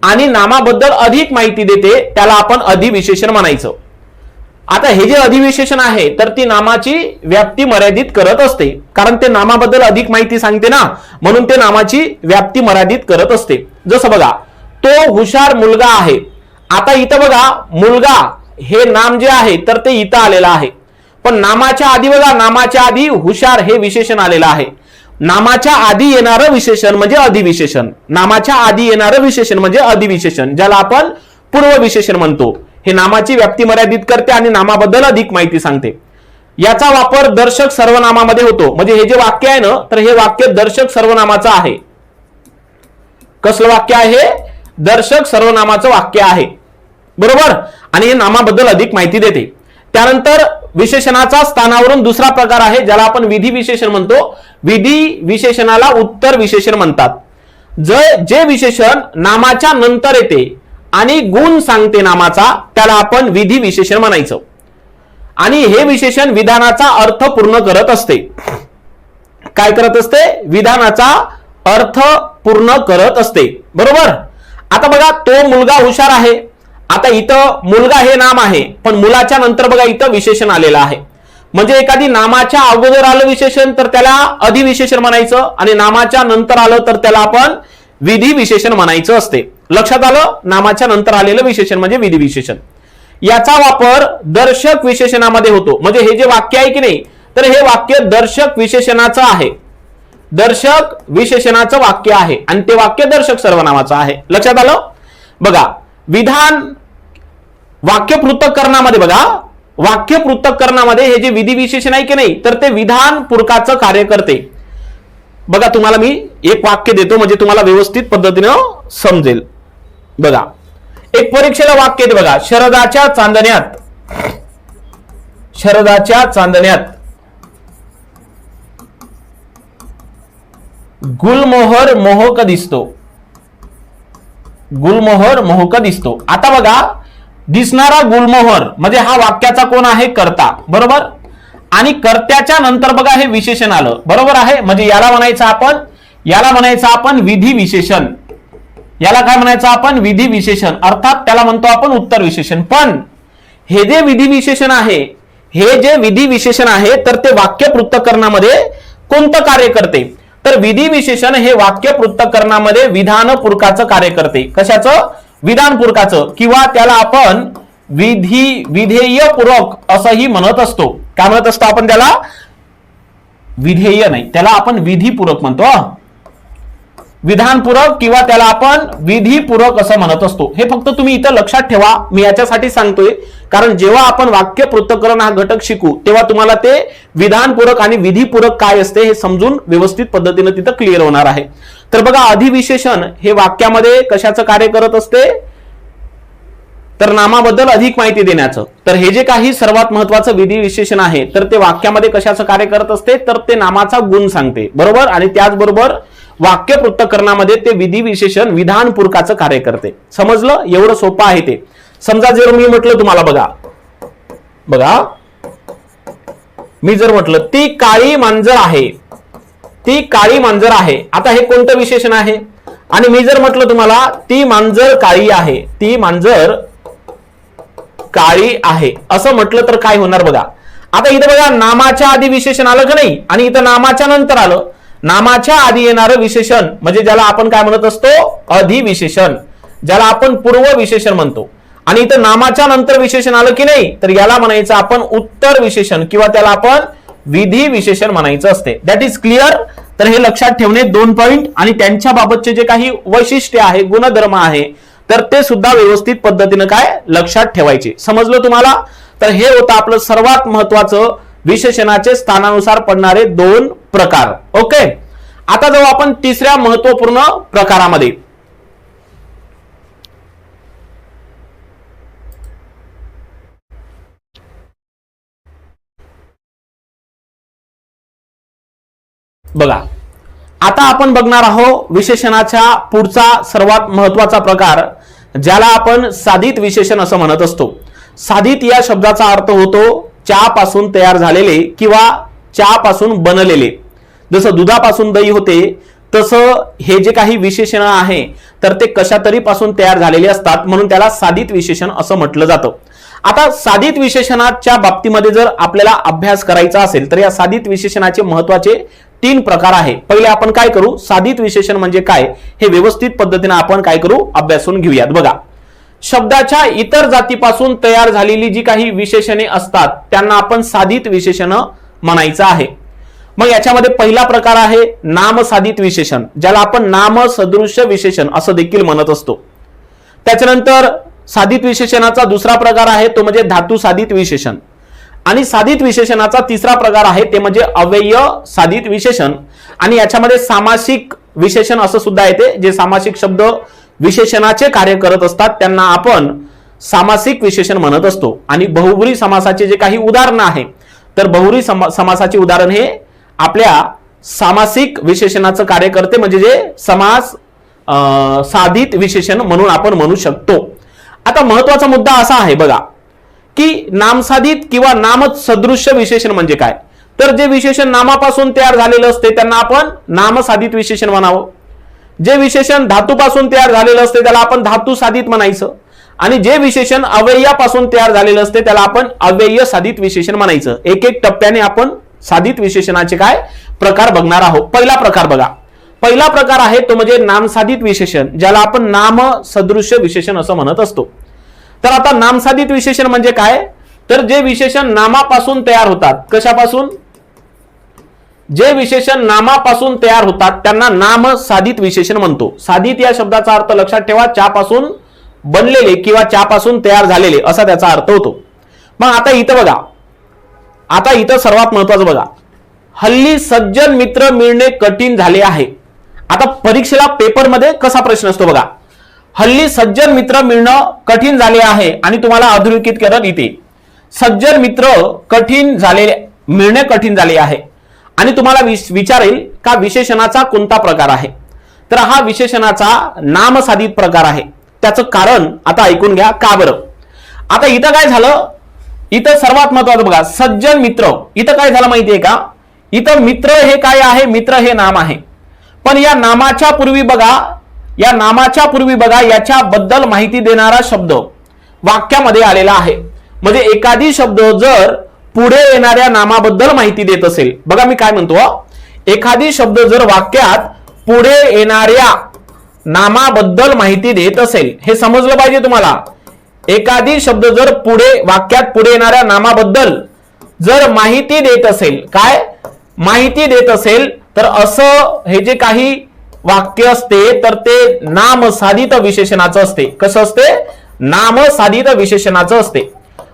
आणि नामाबद्दल अधिक माहिती देते त्याला आपण अधिविशेषण म्हणायचं. आता हे जे अधिविशेषण आहे तर ती नामाची व्याप्ती मर्यादित करत असते, कारण ते नामाबद्दल अधिक माहिती सांगते ना, म्हणून ते नामाची व्याप्ती मर्यादित करत असते. जसं बघा, तो हुशार मुलगा आहे. आता इथं बघा, मुलगा हे नाम जे आहे तर ते इथं आलेलं आहे. पण नामाच्या आधी बघा, नामाच्या आधी हुशार हे विशेषण आलेलं आहे. नामाच्या आधी येणारं विशेषण म्हणजे अधिविशेषण. नामाच्या आधी येणारं विशेषण म्हणजे अधिविशेषण, ज्याला आपण पूर्व विशेषण म्हणतो. हे नामाची व्याप्ती मर्यादित करते आणि नामाबद्दल अधिक माहिती सांगते. याचा वापर दर्शक सर्वनामामध्ये होतो. म्हणजे हे जे वाक्य आहे ना, तर हे वाक्य दर्शक सर्वनामाचं आहे. कसलं वाक्य आहे? दर्शक सर्वनामाचं वाक्य आहे, बरोबर. आणि हे नामाबद्दल अधिक माहिती देते. त्यानंतर विशेषणाचा स्थानावरून दुसरा प्रकार आहे ज्याला आपण विधी विशेषण म्हणतो. विधी विशेषणाला उत्तर विशेषण म्हणतात. जे विशेषण नामाच्या नंतर येते आणि गुण सांगते नामाचा, त्याला आपण विधी विशेषण म्हणायचं. आणि हे विशेषण विधानाचा अर्थ पूर्ण करत असते. काय करत असते? विधानाचा अर्थ पूर्ण करत असते, बरोबर. आता बघा, तो मुलगा हुशार आहे. आता इथं मुलगा हे नाम आहे, पण मुलाच्या नंतर बघा इथं विशेषण आलेलं आहे. म्हणजे एखादी नामाच्या अगोदर आलं विशेषण तर त्याला अधिविशेषण म्हणायचं, आणि नामाच्या नंतर आलं तर त्याला आपण विधी विशेषण म्हणायचं असते. लक्षात आलं? नामाच्या नंतर आलेलं विशेषण म्हणजे विधी विशेषण. याचा वापर दर्शक विशेषणामध्ये होतो. म्हणजे हे जे वाक्य आहे की नाही, तर हे वाक्य दर्शक विशेषणाचं आहे. दर्शक विशेषणाचं वाक्य आहे आणि ते वाक्य दर्शक सर्वनामाचं आहे. लक्षात आलं? बघा, विधान वाक्य पृथक्करणामध्ये बघा, वाक्य पृथक्करणामध्ये हे जे विधी विशेषण आहे की नाही, तर ते विधान पूरकाचं कार्य करते. बघा, तुम्हाला मी एक वाक्य देतो म्हणजे तुम्हाला व्यवस्थित पद्धतीनं समजेल. बघा, एक परीक्षेला वाक्य आहे बघा, शरदाच्या चांदण्यात, शरदाच्या चांदण्यात गुलमोहर मोहक दिसतो. गुलमोहर मोहक दिसतो. आता बघा, दिसणारा गुलमोहर म्हणजे हा वाक्याचा कोण आहे? कर्ता, बरोबर. आणि कर्त्याच्या नंतर बघा हे विशेषण आलं, बरोबर आहे. म्हणजे याला म्हणायचं आपण विधी विशेषण. याला काय म्हणायचं आपण? विधी विशेषण. अर्थात त्याला म्हणतो आपण उत्तर विशेषण. पण हे जे विधी विशेषण आहे, हे जे विधी विशेषण आहे तर ते वाक्य पृथक्करणामध्ये कोणतं कार्य करते? तर विधी विशेषण हे वाक्य पृथक्करणामध्ये विधान पूरकाचं कार्य करते. कशाचं? विधान पूरकाचं, किंवा त्याला आपण विधेय पूरक असंही म्हणत असतो. काय म्हणत असतो आपण त्याला? विधेय नाही, त्याला आपण विधीपूरक म्हणतो. विधानपूरक किंवा त्याला आपण विधीपूरक असं म्हणत असतो. हे फक्त तुम्ही इथं लक्षात ठेवा. मी याच्यासाठी सांगतोय कारण जेव्हा आपण वाक्य पृथक्करण हा घटक शिकू तेव्हा तुम्हाला ते विधानपूरक आणि विधीपूरक काय असते हे समजून व्यवस्थित पद्धतीने तिथं क्लिअर होणार आहे. तर बघा, अधिविशेषण हे वाक्यामध्ये कशाचं कार्य करत असते? तर नामाबद्दल अधिक माहिती देण्याचं. तर हे जे काही सर्वात महत्वाचं विधी विशेषण आहे तर ते वाक्यामध्ये कशाचं कार्य करत असते? तर ते नामाचा गुण सांगते, बरोबर. आणि त्याचबरोबर वाक्य पृथक्करणामध्ये ते विधी विशेषण विधान पूरकाचं कार्य करते. समजलं? एवढं सोपं आहे ते. समजा जर मी म्हटलं तुम्हाला, बघा मी जर म्हटलं ती काळी मांजर आहे, ती काळी मांजर आहे. आता हे कोणतं विशेषण आहे? आणि मी जर म्हटलं तुम्हाला ती मांजर काळी आहे, ती मांजर काळी आहे असं म्हटलं तर काय होणार? बघा, आता इथं बघा, नामाच्या आधी विशेषण आलं का नाही, आणि इथं नामाच्या नंतर आलं. नामाच्या आधी येणारं विशेषण म्हणजे ज्याला आपण काय म्हणत असतो? अधिविशेषण, ज्याला आपण पूर्व विशेषण म्हणतो. आणि इथं नामाच्या नंतर विशेषण आलं की नाही, तर याला म्हणायचं आपण उत्तर विशेषण किंवा त्याला आपण विधी विशेषण म्हणायचं असते. That is clear. तर हे लक्षात ठेवणे 2 पॉइंट, आणि त्यांच्या बाबतचे जे काही वैशिष्ट्य आहे, गुणधर्म आहे, तर ते सुद्धा व्यवस्थित पद्धतीने काय लक्षात ठेवायचे. समजलं तुम्हाला? तर हे होतं आपलं सर्वात महत्वाचं विशेषणाचे स्थानानुसार पडणारे 2 प्रकार. ओके, आता जाऊ आपण तिसऱ्या महत्वपूर्ण प्रकारामध्ये. बघा, आता आपण बघणार आहोत विशेषणाच्या पुढचा सर्वात महत्वाचा प्रकार, ज्याला आपण साधित विशेषण असं म्हणत असतो. साधित या शब्दाचा अर्थ होतो चहापासून तयार झालेले किंवा चहापासून बनलेले. जसं दुधापासून दही होते तसं हे जे काही विशेषण आहे तर ते कशातरी पासून तयार झालेले असतात, म्हणून त्याला साधित विशेषण असं म्हटलं जातं. आता साधित विशेषणाच्या बाबतीमध्ये जर आपल्याला अभ्यास करायचा असेल तर या साधित विशेषणाचे महत्वाचे 3 प्रकार आहे. पहिले आपण काय करू, साधित विशेषण म्हणजे काय हे व्यवस्थित पद्धतीने आपण काय करू, अभ्यासून घेऊयात. बघा, शब्दाच्या इतर जातीपासून तयार झालेली जी काही विशेषणे असतात त्यांना आपण साधित विशेषण म्हणायचं आहे. मग याच्यामध्ये पहिला प्रकार आहे नामसाधित विशेषण, ज्याला आपण नामसदृश्य विशेषण असं देखील म्हणत असतो. त्याच्यानंतर साधित विशेषणाचा दुसरा प्रकार आहे तो म्हणजे धातू साधित विशेषण. आणि साधित विशेषणाचा तिसरा प्रकार आहे ते म्हणजे अव्यय साधित विशेषण. आणि याच्यामध्ये सामासिक विशेषण असं सुद्धा येते, जे सामासिक शब्द विशेषणाचे कार्य करत असतात त्यांना आपण सामासिक विशेषण म्हणत असतो. आणि बहुब्री समासाचे जे काही उदाहरण आहे तर बहुब्री समासाचे उदाहरण हे आपल्या सामासिक विशेषणाचं कार्य करते, म्हणजे जे समास साधित विशेषण म्हणून आपण म्हणू शकतो. आता महत्वाचा मुद्दा असा आहे बघा की नामसाधित किंवा नामसदृश्य विशेषण म्हणजे काय, तर जे विशेषण नामापासून तयार झालेलं असते त्यांना आपण नामसाधित विशेषण म्हणावं. जे विशेषण धातूपासून तयार झालेलं असते त्याला आपण धातू साधित म्हणायचं. आणि जे विशेषण अव्ययापासून तयार झालेलं असते त्याला आपण अव्यय साधित विशेषण म्हणायचं. एक एक टप्प्याने आपण साधित विशेषणाचे काय प्रकार बघणार आहोत. पहिला प्रकार बघा, पहिला प्रकार आहे तो म्हणजे नामसाधित विशेषण, ज्याला आपण नामसदृश्य विशेषण असं म्हणत असतो. तर आता नामसाधित विशेषण म्हणजे काय, तर जे विशेषण नामापासून तयार होतात. कशापासून, जे विशेषण नामापासून तयार होतात त्यांना नामसाधित विशेषण म्हणतो. साधित या शब्दाचा अर्थ लक्षात ठेवा, चहापासून बनलेले किंवा चहापासून तयार झालेले असा त्याचा अर्थ होतो. मग आता इथं बघा, आता इथं सर्वात महत्वाचं बघा, हल्ली सज्जन मित्र मिळणे कठीण झाले आहे. आता परीक्षेला पेपरमध्ये कसा प्रश्न असतो बघा, हल्ली सज्जन मित्र मिळणं कठीण झाले आहे आणि तुम्हाला अधोरेखित करत इथे सज्जन मित्र कठीण झाले, मिळणे कठीण झाले आहे आणि तुम्हाला विचारेल का विशेषणाचा कोणता प्रकार आहे, तर हा विशेषणाचा नामसाधित प्रकार आहे. त्याचं कारण आता ऐकून घ्या का बरं. आता इथं काय झालं, इथं सर्वात महत्वाचं बघा, सज्जन मित्र, इथं काय झालं माहितीये का, इथं मित्र हे काय आहे, मित्र हे नाम आहे. पण या नामाच्या पूर्वी बघा, या नामाच्या पूर्वी बघा याच्याबद्दल माहिती देणारा शब्द वाक्यामध्ये आलेला आहे. म्हणजे एखादी शब्द जर पुढे येणाऱ्या नामाबद्दल माहिती देत असेल, बघा मी काय म्हणतो, एखादी शब्द जर वाक्यात पुढे येणाऱ्या नामाबद्दल माहिती देत असेल, हे समजलं पाहिजे तुम्हाला. एखादी शब्द जर पुढे वाक्यात पुढे येणाऱ्या नामाबद्दल जर माहिती देत असेल, काय माहिती देत असेल, तर असं हे जे काही वाक्य असते तर ते नामसाधित विशेषणाचं असते. कसं असते, नामसाधित विशेषणाचं असते.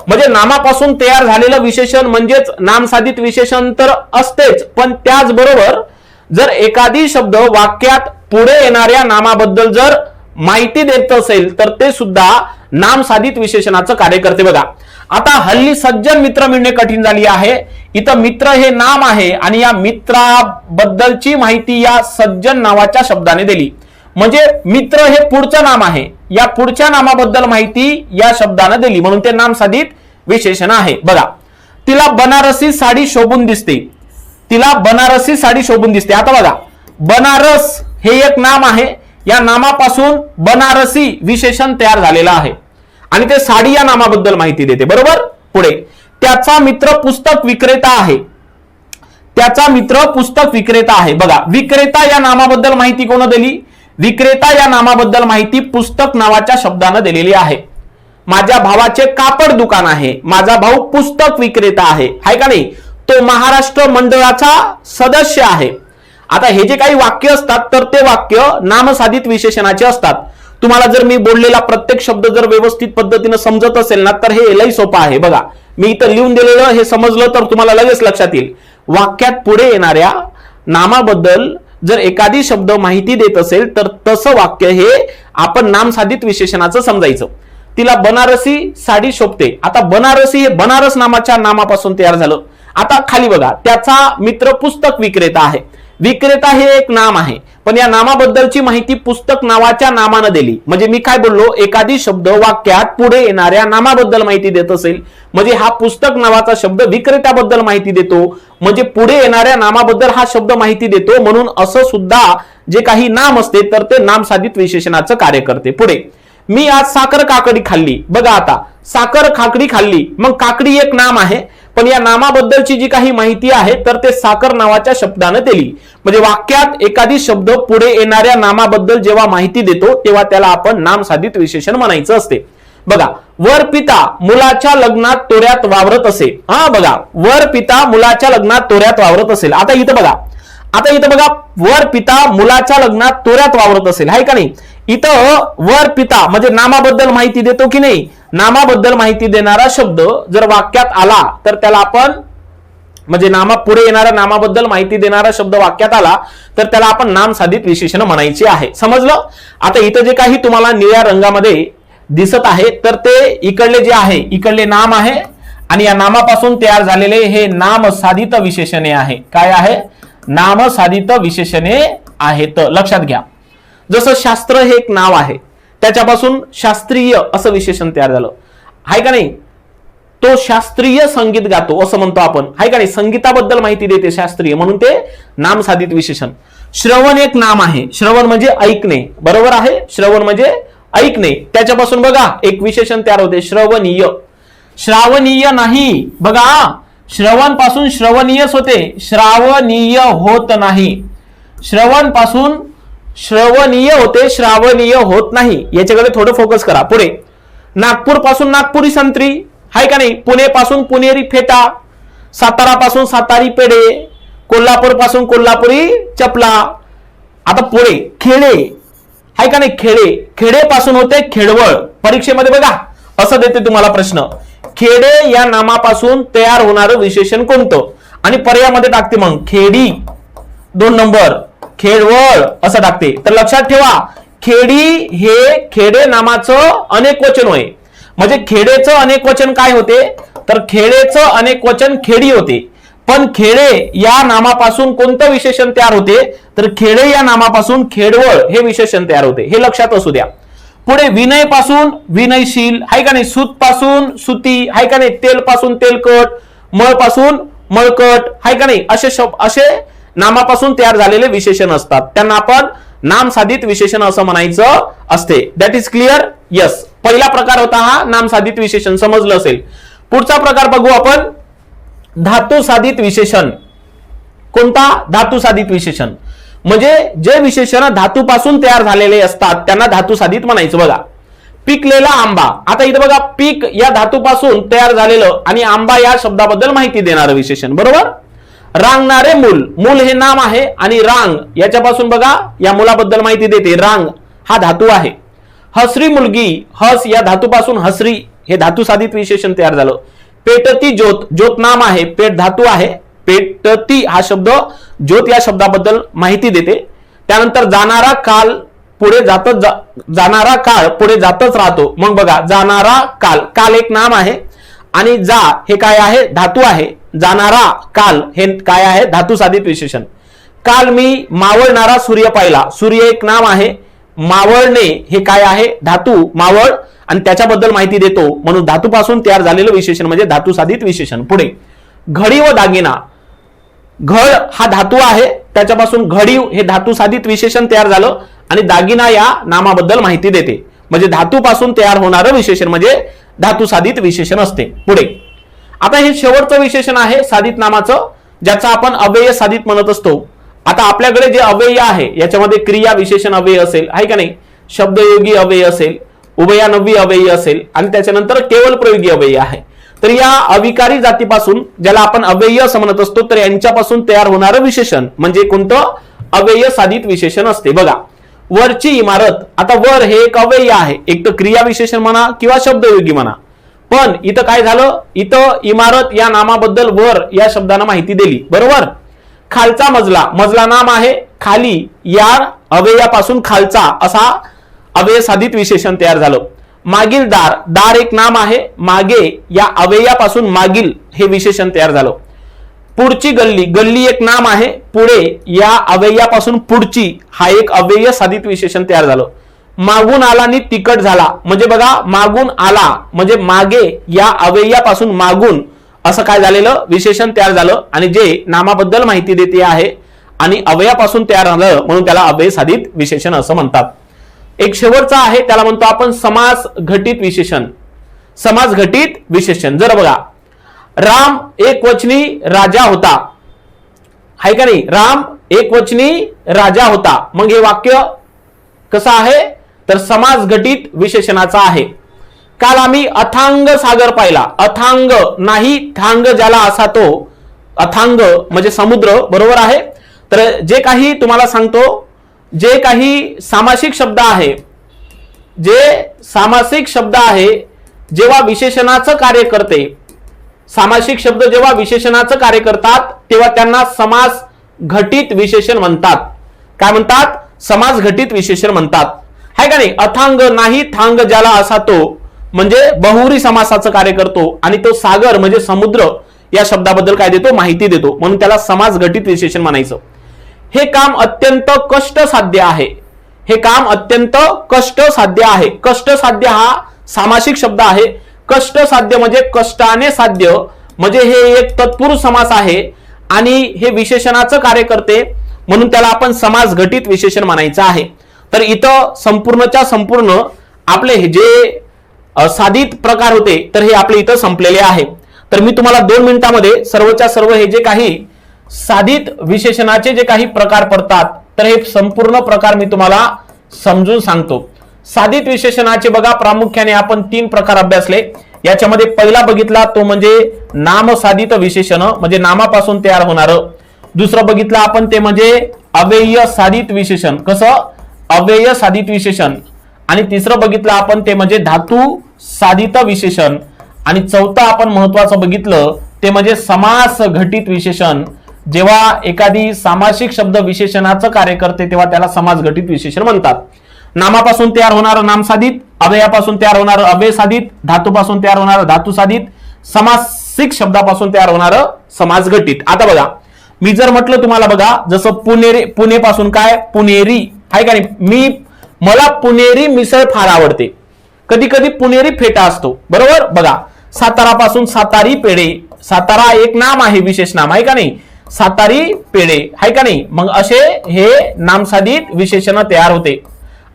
म्हणजे नामापासून तयार झालेलं विशेषण म्हणजेच नामसाधित विशेषण तर असतेच, पण त्याचबरोबर जर एखादी शब्द वाक्यात पुढे येणाऱ्या नामाबद्दल जर माहिती देत असेल तर ते सुद्धा नामसाधित विशेषणाचं कार्य करते. बघा, आता हल्ली सज्जन मित्र मिळणे कठीण झाली आहे. इथं मित्र हे नाम आहे आणि या मित्राबद्दलची माहिती या सज्जन नावाच्या शब्दाने दिली. म्हणजे मित्र हे पुढचं नाम आहे, या पुढच्या नामाबद्दल माहिती या शब्दाने दिली म्हणून ते नामसाधित विशेषण आहे. बघा, तिला बनारसी साडी शोभून दिसते, तिला बनारसी साडी शोभून दिसते. आता बघा, बनारस हे एक नाम आहे, या नामापासून बनारसी विशेषण तयार झालेलं आहे आणि ते साडी या नामाबद्दल माहिती देते. बरोबर. पुढे, त्याचा मित्र पुस्तक विक्रेता आहे, त्याचा मित्र पुस्तक विक्रेता आहे. बघा, विक्रेता या नामाबद्दल माहिती कोण दिली, विक्रेता या नामाबद्दल माहिती पुस्तक नावाच्या शब्दाने दिलेली आहे. माझ्या भावाचे कापड दुकान आहे, माझा भाऊ पुस्तक विक्रेता आहे का नाही, तो महाराष्ट्र मंडळाचा सदस्य आहे. आता हे जे काही वाक्य असतात तर ते वाक्य नामसाधित विशेषणाचे असतात. तुम्हाला जर मी बोललेला प्रत्येक शब्द जर व्यवस्थित पद्धतीने समजत असेल ना तर हे लई सोपं आहे. बघा, मी इथं लिहून दिलेलं हे समजलं तर तुम्हाला लगेच लक्षात येईल. वाक्यात पुढे येणाऱ्या नामाबद्दल जर एखादी शब्द माहिती देत असेल तर तसं वाक्य हे आपण नामसाधित विशेषणाचं समजायचं. तिला बनारसी साडी शोभते. आता बनारसी हे बनारस नामाच्या नामापासून तयार झालं. आता खाली बघा, त्याचा मित्र पुस्तक विक्रेता आहे. विक्रेता हे एक नाम आहे, पण या नामाबद्दलची माहिती पुस्तक नावाच्या नामानं दिली. म्हणजे मी काय बोललो, एखादी शब्द वाक्यात पुढे येणाऱ्या नामाबद्दल माहिती देत असेल, म्हणजे हा पुस्तक नावाचा शब्द विक्रेत्याबद्दल माहिती देतो, म्हणजे पुढे येणाऱ्या नामाबद्दल हा शब्द माहिती देतो. म्हणून असं सुद्धा जे काही नाम असते तर ते नाम साधित विशेषणाचं कार्य करते. पुढे, मी आज साखर काकडी खाल्ली. बघा आता, साखर काकडी खाल्ली, मग काकडी एक नाम आहे, पण या नामाबद्दलची जी काही माहिती आहे तर ते साखर नावाच्या शब्दाने दिली. म्हणजे वाक्यात एखादी शब्द पुढे येणाऱ्या नामाबद्दल जेव्हा माहिती देतो तेव्हा त्याला आपण नाम साधित विशेषण म्हणायचं असते. बघा, वर पिता मुलाच्या लग्नात तोऱ्यात वावरत असे. हा बघा, वर पिता मुलाच्या लग्नात तोऱ्यात वावरत असेल. आता इथं बघा, वर पिता मुलाच्या लग्नात तोऱ्यात वावरत असेल, आहे का नाही. इथं वर पिता म्हणजे नामाबद्दल माहिती देतो की नाही. नामाबद्दल माहिती देणारा शब्द जर वाक्यात आला तर त्याला आपण, म्हणजे पुढे येणाऱ्या नामाबद्दल माहिती देणारा शब्द वाक्यात आला तर त्याला आपण नाम साधित विशेषण म्हणायचे आहे. समजलं. आता इथं जे काही तुम्हाला निळ्या रंगामध्ये दिसत आहे तर ते इकडले जे आहे, इकडले नाम आहे आणि या नामापासून तयार झालेले हे नाम साधित विशेषणे आहे. काय आहे? नाम साधित विशेषणे आहेत. लक्षात घ्या. जसं शास्त्र हे एक नाव आहे, त्याच्यापासून शास्त्रीय असं विशेषण तयार झालं, आहे का नाही. तो शास्त्रीय संगीत गातो असं म्हणतो आपण, आहे का नाही. संगीताबद्दल माहिती देते शास्त्रीय, म्हणून ते नाम साधित विशेषण. श्रवण एक नाम आहे. श्रवण म्हणजे ऐकणे, बरोबर आहे. श्रवण म्हणजे ऐकणे, त्याच्यापासून बघा एक विशेषण तयार होते, श्रवणीय. श्रावणीय नाही, बघा, श्रवण पासून श्रवणीयच होते, श्रावणीय होत नाही. श्रवण पासून श्रवणीय होते, श्रावणीय होत नाही. याच्याकडे थोडं फोकस करा. पुढे, नागपूर पासून नागपुरी संत्री, आहे का नाही. पुणे पासून पुणेरी फेटा, सातारा पासून सातारी पेढे, कोल्हापूर पासून कोल्हापुरी चपला. आता पुढे, खेडे, आहे का नाही. खेडे पासून होते खेडवळ. परीक्षेमध्ये बघा असं देते तुम्हाला प्रश्न, खेडे या नामापासून तयार होणारं विशेषण कोणतं, आणि पर्यायामध्ये टाकते मग खेडी 2 नंबर, खेडवळ असं टाकते. तर लक्षात ठेवा, खेडी हे खेडे नामाचं अनेक वचन होय. म्हणजे खेडेचं अनेक वचन काय होते, तर खेडेचं अनेक वचन खेडी होते. पण खेडे या नामापासून कोणतं विशेषण तयार होते, तर खेडे या नामापासून खेडवळ हे विशेषण तयार होते. हे लक्षात असू द्या. पुढे, विनय पासून विनयशील, आहे का नाही. सूत पासून सुती, आहे का नाही. तेल पासून तेलकट, मळ पासून मळकट, आहे का नाही. असे नामापासून तयार झालेले विशेषण असतात, त्यांना आपण नाम साधित विशेषण असं म्हणायचं असते. That is clear. यस, पहिला प्रकार होता हा नाम साधित विशेषण, समजलं असेल. पुढचा प्रकार बघू आपण, धातू साधित विशेषण. कोणता? धातू साधित विशेषण. म्हणजे जे विशेषण धातूपासून तयार झालेले असतात त्यांना धातू साधित म्हणायचं. बघा, पिकलेला आंबा. आता इथं बघा, पीक या धातूपासून तयार झालेलं आणि आंबा या शब्दाबद्दल माहिती देणारं विशेषण, बरोबर. रांगणारे मूल, मूल हे नाम आहे आणि रांग याच्यापासून बघा या मुलाबद्दल माहिती देते, रांग हा धातू आहे. हसरी मुलगी, हस या धातूपासून हसरी हे धातू साधित विशेषण तयार झालं. पेटती ज्योत, ज्योत नाम आहे, पेट धातू आहे. पेटती हा शब्द ज्योत या शब्दाबद्दल माहिती देते. त्यानंतर जाणारा काल पुढे जातच, जाणारा काळ पुढे जातच राहतो. मग बघा, जाणारा काल, काल एक नाम आहे आणि जा हे काय आहे, धातू आहे. जाणारा काल हे काय आहे, धातू साधित विशेषण. काल मी मावळणारा सूर्य पाहिला, सूर्य एक नाम आहे. मावळणे हे काय आहे, धातू मावळ आणि त्याच्याबद्दल माहिती देतो, म्हणून धातूपासून तयार झालेलं विशेषण म्हणजे धातू साधित विशेषण. पुढे, घडी व दागिना. घड हा धातू आहे, त्याच्यापासून घडीव हे धातू साधित विशेषण तयार झालं आणि दागिना या नामाबद्दल माहिती देते, म्हणजे धातूपासून तयार होणारं विशेषण म्हणजे धातू साधित विशेषण असते. पुढे, आता हे शेवटचं विशेषण आहे साधित नामाचं, ज्याचा आपण अव्यय साधित म्हणत असतो. आता आपल्याकडे जे अव्यय आहे याच्यामध्ये क्रिया विशेषण अव्यय असेल, आहे का नाही, शब्दयोगी अव्यय असेल, उभयानवी अव्यय असेल आणि त्याच्यानंतर केवळ प्रयोगी अव्यय आहे. तर या अविकारी जातीपासून, ज्याला आपण अव्यय असं म्हणत असतो, तर यांच्यापासून तयार होणारं विशेषण म्हणजे कोणतं, अव्यय साधित विशेषण असते. बघा, वरची इमारत. आता वर हे एक अव्यय आहे, एक तर क्रिया विशेषण म्हणा किंवा शब्दयोगी म्हणा. पण इथं काय झालं, इथं इमारत या नामाबद्दल वर या शब्दानं माहिती दिली, बरोबर. खालचा मजला, मजला नाम आहे, खाली या अव्ययापासून खालचा असा अव्यय साधित विशेषण तयार झालं. मागील दार, दार एक नाम आहे, मागे या अव्ययापासून मागील हे विशेषण तयार झालं. पुढची गल्ली, गल्ली एक नाम आहे. पुढे या अव्ययापासून पुढची हा एक अव्यय साधित विशेषण तयार झालं. मागून आला आणि तिकट झाला म्हणजे बघा मागून आला म्हणजे मागे या अव्ययापासून मागून असं काय झालेलं विशेषण तयार झालं आणि जे नामाबद्दल माहिती देते आहे आणि अव्ययापासून तयार झालं म्हणून त्याला अव्यय साधित विशेषण असं म्हणतात. एक शेवटचा आहे त्याला म्हणतो आपण समास घटित विशेषण. समास घटित विशेषण. जर बघा राम एकवचनी राजा होता, आहे का नाही? राम एकवचनी राजा होता. मग हे वाक्य कसं आहे तर समास घटित विशेषणाचा आहे. काल आम्ही अथांग सागर पाहिला. अथांग नाही थांग ज्याला असा तो. अथांग म्हणजे समुद्र, बरोबर आहे. तर जे काही तुम्हाला सांगतो, जे काही सामासिक शब्द आहे, जे सामासिक शब्द आहे जेव्हा विशेषणाचं कार्य करते, सामासिक शब्द जेव्हा विशेषणाचं कार्य करतात तेव्हा त्यांना समास घटित विशेषण म्हणतात. काय म्हणतात? समास घटित विशेषण म्हणतात, आहे का नाही? अथांग नाही थांग ज्याला असा तो म्हणजे बहुव्रीही समासाचं कार्य करतो आणि तो सागर म्हणजे समुद्र या शब्दाबद्दल काय देतो? माहिती देतो, म्हणून त्याला समास घटित विशेषण म्हणायचं. हे काम अत्यंत कष्टसाध्य आहे. हे काम अत्यंत कष्टसाध्य आहे. कष्टसाध्य हा सामासिक शब्द आहे. कष्टसाध्य म्हणजे कष्टाने साध्य म्हणजे हे एक तत्पुरुष समास आहे आणि हे विशेषणाचं कार्य करते म्हणून त्याला आपण समास घटित विशेषण म्हणायचं आहे. तर इथं संपूर्णच्या संपूर्ण आपले हे जे साधित प्रकार होते तर हे आपले इथं संपलेले आहे. तर मी तुम्हाला 2 मिनिटांमध्ये सर्वच्या सर्व हे जे काही साधित विशेषणाचे जे काही प्रकार पडतात तर हे संपूर्ण प्रकार मी तुम्हाला समजून सांगतो. साधित विशेषणाचे बघा प्रामुख्याने आपण 3 प्रकार अभ्यासले. याच्यामध्ये पहिला बघितला तो म्हणजे नामसाधित विशेषण म्हणजे नामापासून तयार होणारं. दुसरं बघितलं आपण ते म्हणजे अव्यय साधित विशेषण. कसं? अव्यय साधित विशेषण. आणि तिसरं बघितलं आपण ते म्हणजे धातू साधित विशेषण. आणि चौथं आपण महत्वाचं बघितलं ते म्हणजे समास घटित विशेषण. जेव्हा एखादी सामासिक शब्द विशेषणाचं कार्य करते तेव्हा त्याला समास घटित विशेषण म्हणतात. नामापासून तयार होणारं नाम साधित, अव्ययापासून तयार होणारं अव्यय साधित, धातूपासून तयार होणारं धातू साधित, समासिक शब्दापासून तयार होणारं समास घटित. आता बघा मी जर म्हटलं तुम्हाला बघा जसं पुणे पासून काय पुणेरी, आहे का नाही? मला पुणेरी मिसळ फार आवडते. कधी कधी पुणेरी फेटा असतो, बरोबर. बघा सातारा पासून सातारी पेढे. सातारा एक नाम आहे, विशेष नाम, आहे का नाही? सातारी पेढे, आहे का नाही? मग असे हे नामसाधित विशेषण तयार होते.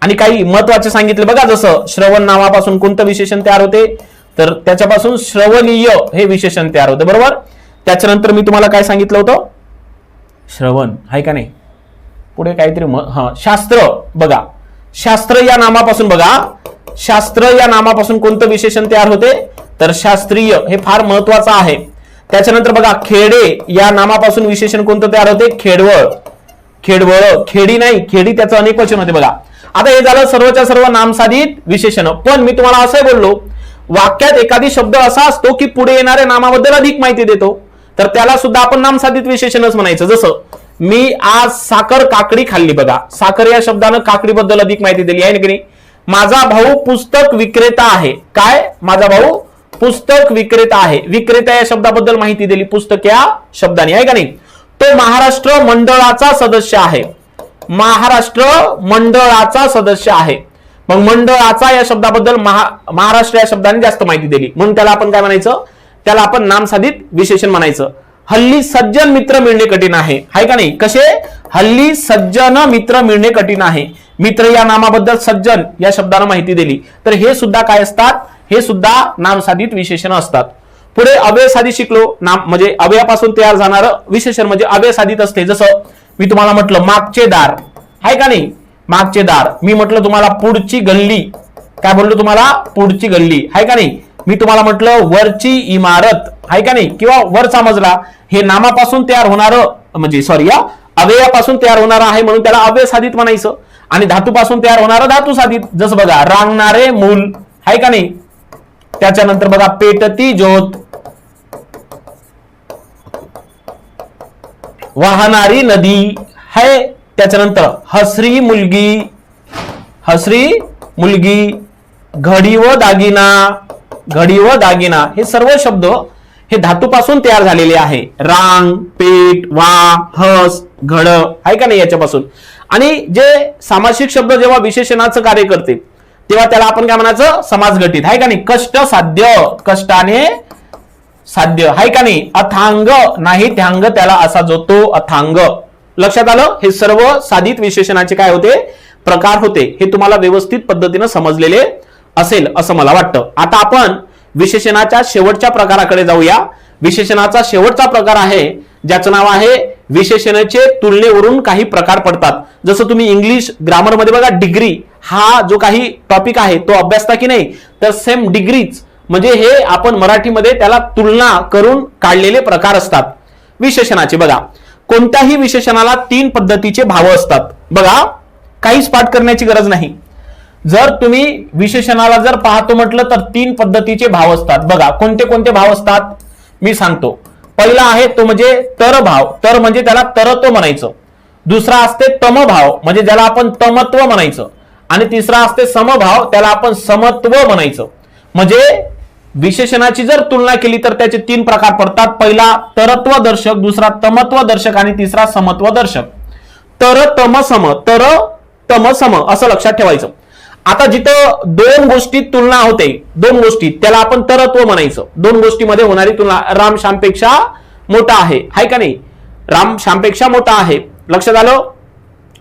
आणि काही महत्वाचे सांगितले बघा जसं श्रवण नावापासून कोणतं विशेषण तयार होते तर त्याच्यापासून श्रवणीय हे विशेषण तयार होते, बरोबर. त्याच्यानंतर मी तुम्हाला काय सांगितलं होतं? श्रवण, आहे का नाही? पुढे काहीतरी शास्त्र. बघा शास्त्र या नामापासून बघा शास्त्र या नामापासून कोणतं विशेषण तयार होते तर शास्त्रीय. हे फार महत्वाचं आहे. त्याच्यानंतर बघा खेडे या नामापासून विशेषण कोणतं तयार होते? खेडवळ. खेडवळ, खेडी नाही, खेडी त्याचं अनेक वचन होते बघा. आता हे झालं सर्वच्या सर्व नामसाधित विशेषण. पण मी तुम्हाला असं बोललो वाक्यात एखादी शब्द असा असतो की पुढे येणाऱ्या नामाबद्दल अधिक माहिती देतो तर त्याला सुद्धा आपण नामसाधित विशेषणच म्हणायचं. जसं मी आज साखर काकडी खाल्ली. बघा साखर या शब्दानं काकडीबद्दल अधिक माहिती दिली आहे की नाही? माझा भाऊ पुस्तक विक्रेता आहे. काय? माझा भाऊ पुस्तक विक्रेता आहे. विक्रेता या शब्दाबद्दल माहिती दिली पुस्तक या शब्दाने, आहे का नाही? तो महाराष्ट्र मंडळाचा सदस्य आहे. महाराष्ट्र मंडळाचा सदस्य आहे. मग मंडळाचा या शब्दाबद्दल महाराष्ट्र या शब्दाने जास्त माहिती दिली म्हणून त्याला आपण काय म्हणायचं? त्याला आपण नामसाधित विशेषण म्हणायचं. हल्ली सज्जन मित्र मिळणे कठीण आहे, आहे का नाही? कसे? हल्ली सज्जन मित्र मिळणे कठीण आहे. मित्र या नामाबद्दल सज्जन या शब्दाने माहिती दिली तर हे सुद्धा काय असतात? हे सुद्धा नामसाधित विशेषण असतात. पुढे अव्यय साधित शिकलो. नाम म्हणजे अव्ययापासून तयार जाणारं विशेषण म्हणजे अव्यय साधित असते. जसं मी तुम्हाला म्हटलं मागचे दार, आहे का नाही? मागचे दार. मी म्हटलं तुम्हाला पुढची गल्ली. काय बोललो तुम्हाला? पुढची गल्ली, आहे का नाही? मी तुम्हाला म्हटलं वरची इमारत, आहे का नाही? किंवा वरचा मजला. हे नामापासून तयार होणारं म्हणजे या अव्ययापासून तयार होणारं आहे म्हणून त्याला अव्यय साधित म्हणायचं. आणि धातूपासून तयार होणारं धातू साधित. जसं बघा रांगणारे मूल, आहे का नाही? त्याच्यानंतर बघा पेटती ज्योत, वाहणारी नदी है. त्याच्यानंतर हसरी मुलगी, हसरी मुलगी, घडी व दागिना, घडी व दागिना. हे सर्व शब्द हे धातूपासून तयार झालेले आहे. रांग, पेट, वा, हस, घड आहे का नाही याच्यापासून. आणि जे सामासिक शब्द जेव्हा विशेषणाचं कार्य करते तेव्हा त्याला आपण काय म्हणायचं, समासघटित आहे का नाही. कष्ट साध्य, कष्टाने साध्य आहे का नाही. अथांग नाही थ्यांग, त्याला असा जो तो अथांग. लक्षात आलं. हे सर्व साधित विशेषणाचे काय होते, प्रकार होते. हे तुम्हाला व्यवस्थित पद्धतीने समजलेले असेल असं मला वाटतं. आता आपण विशेषणाच्या शेवटच्या प्रकाराकडे जाऊया. विशेषणाचा शेवटचा प्रकार आहे ज्याचं नाव आहे विशेषणाचे तुलनेवरून काही प्रकार पडतात. जसं तुम्ही इंग्लिश ग्रामर मध्ये बघा, डिग्री हा जो काही टॉपिक आहे तो अभ्यासता की नाही, तर सेम डिग्रीज म्हणजे हे आपण मराठीमध्ये त्याला तुलना करून काढलेले प्रकार असतात विशेषणाचे. बघा, कोणत्याही विशेषणाला 3 पद्धतीचे भाव असतात. बघा, काहीच पाठ करण्याची गरज नाही. जर तुम्ही विशेषणाला जर पाहतो म्हटलं तर 3 पद्धतीचे भाव असतात. बघा, कोणते कोणते भाव असतात मी सांगतो. पहिला आहे तो म्हणजे तर भाव, तर म्हणजे त्याला तरत्व म्हणायचं. दुसरा असते तम भाव म्हणजे ज्याला आपण तमत्व म्हणायचं. आणि तिसरा असते समभाव, त्याला आपण समत्व म्हणायचं. म्हणजे विशेषणाची जर तुलना केली तर त्याचे 3 प्रकार पडतात. पहिला तरत्व दर्शक, दुसरा तमत्व दर्शक आणि तिसरा समत्व दर्शक. तर तम सम, तर तम सम असं लक्षात ठेवायचं. आता जिथं 2 गोष्टी तुलना होते, 2 गोष्टी त्याला आपण तरत्व म्हणायचं. 2 गोष्टीमध्ये होणारी तुलना, राम श्यामपेक्षा मोठा आहे हाय का नाही, राम श्यामपेक्षा मोठा आहे. लक्षात आलं.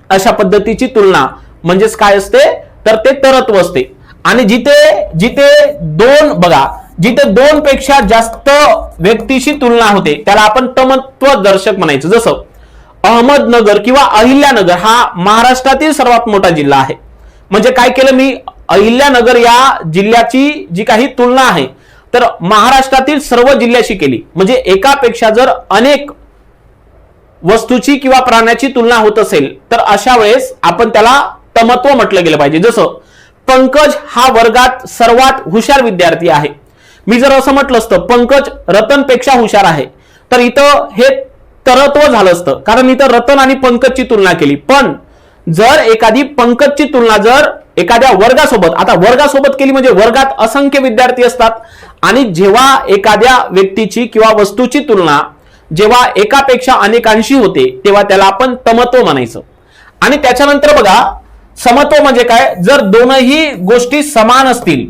अशा पद्धतीची तुलना म्हणजेच काय असते, तर ते तरत्व असते. आणि जिथे जिथे 2 बघा, जिथे 2 पेक्षा जास्त व्यक्तीशी तुलना होते त्याला आपण तमत्व दर्शक म्हणायचं. जसं अहमदनगर किंवा अहिल्यानगर हा महाराष्ट्रातील सर्वात मोठा जिल्हा आहे. म्हणजे काय केलं मी, अहिल्यानगर या जिल्ह्याची जी काही तुलना आहे तर महाराष्ट्रातील सर्व जिल्ह्याशी केली. म्हणजे एकापेक्षा जर अनेक वस्तूची किंवा प्राण्याची तुलना होत असेल तर अशा वेळेस आपण त्याला तमत्व म्हटलं गेलं पाहिजे. जसं पंकज हा वर्गात सर्वात हुशार विद्यार्थी आहे. मी जर असं म्हटलं असतं पंकज रतनपेक्षा हुशार आहे तर इथं हे तरत्व झालं असतं, कारण इथं रतन आणि पंकजची तुलना केली. पण जर एखादी पंकजची तुलना जर एखाद्या वर्गासोबत, आता वर्गासोबत केली म्हणजे वर्गात असंख्य विद्यार्थी असतात आणि जेव्हा एखाद्या व्यक्तीची किंवा वस्तूची तुलना जेव्हा एकापेक्षा अनेकांशी होते तेव्हा त्याला आपण तमत्व म्हणायचं. आणि त्याच्यानंतर बघा, समत्व म्हणजे काय, जर दोनही गोष्टी समान असतील,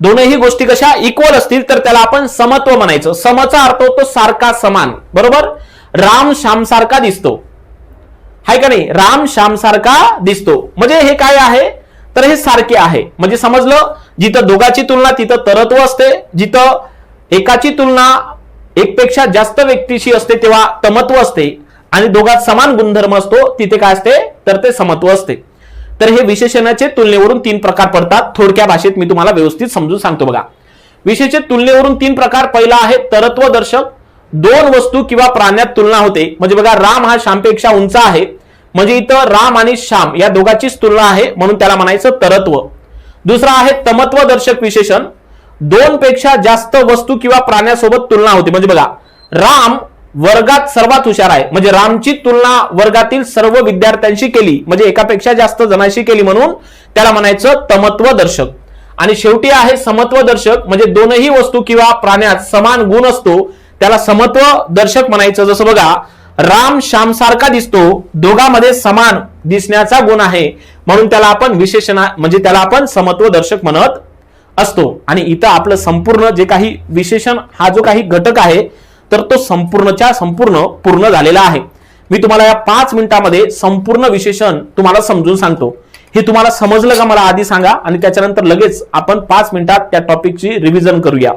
दोनही गोष्टी कशा इक्वल असतील तर त्याला आपण समत्व म्हणायचं. समचा अर्थ होतो सारखा, समान. बरोबर. राम श्याम सारखा दिसतो हाय का नाही, राम श्याम सारखा दिसतो म्हणजे हे काय आहे, तर हे सारखे आहे. म्हणजे समजलं, जिथं दोघाची तुलना तिथं तरत्व असते, जिथं एकाची तुलना एकपेक्षा जास्त व्यक्तीशी असते तेव्हा तमत्व असते, आणि दोघात समान गुणधर्म असतो तिथे काय असते, तर ते समत्व असते. तर हे विशेषणाचे तुलनेवरून 3 प्रकार पडतात. थोडक्या भाषेत मी तुम्हाला व्यवस्थित समजून सांगतो. बघा, विशेषण तुलनेवरून 3 प्रकार. पहिला आहे तरत्व दर्शक, 2 वस्तू किंवा प्राण्यात तुलना होते. म्हणजे बघा, राम हा श्यामपेक्षा उंच आहे म्हणजे इथं राम आणि श्याम या दोघांचीच तुलना आहे म्हणून त्याला म्हणायचं तरत्व. दुसरा आहे तमत्व दर्शक विशेषण, 2 पेक्षा जास्त वस्तू किंवा प्राण्यासोबत तुलना होते. म्हणजे बघा, राम वर्गात सर्वात हुशार आहे म्हणजे रामची तुलना वर्गातील सर्व विद्यार्थ्यांशी केली म्हणजे एकापेक्षा जास्त जणांशी केली म्हणून त्याला म्हणायचं तमत्व दर्शक. आणि शेवटी आहे समत्व दर्शक, म्हणजे दोनही वस्तू किंवा प्राण्यात समान गुण असतो त्याला समत्व दर्शक म्हणायचं. जसं बघा, राम श्याम सारखा दिसतो, दोघांमध्ये समान दिसण्याचा गुण आहे म्हणून त्याला आपण विशेषण म्हणजे त्याला आपण समत्व दर्शक म्हणत असतो. आणि इथं आपलं संपूर्ण जे काही विशेषण हा जो काही घटक आहे तर तो संपूर्णच्या संपूर्ण पूर्ण झालेला आहे. मी तुम्हाला या 5 मिनिटांमध्ये संपूर्ण विशेषण तुम्हाला समजून सांगतो. हे तुम्हाला समजलं का मला आधी सांगा, आणि त्याच्यानंतर लगेच आपण 5 मिनिटात त्या टॉपिकची रिव्हिजन करूया.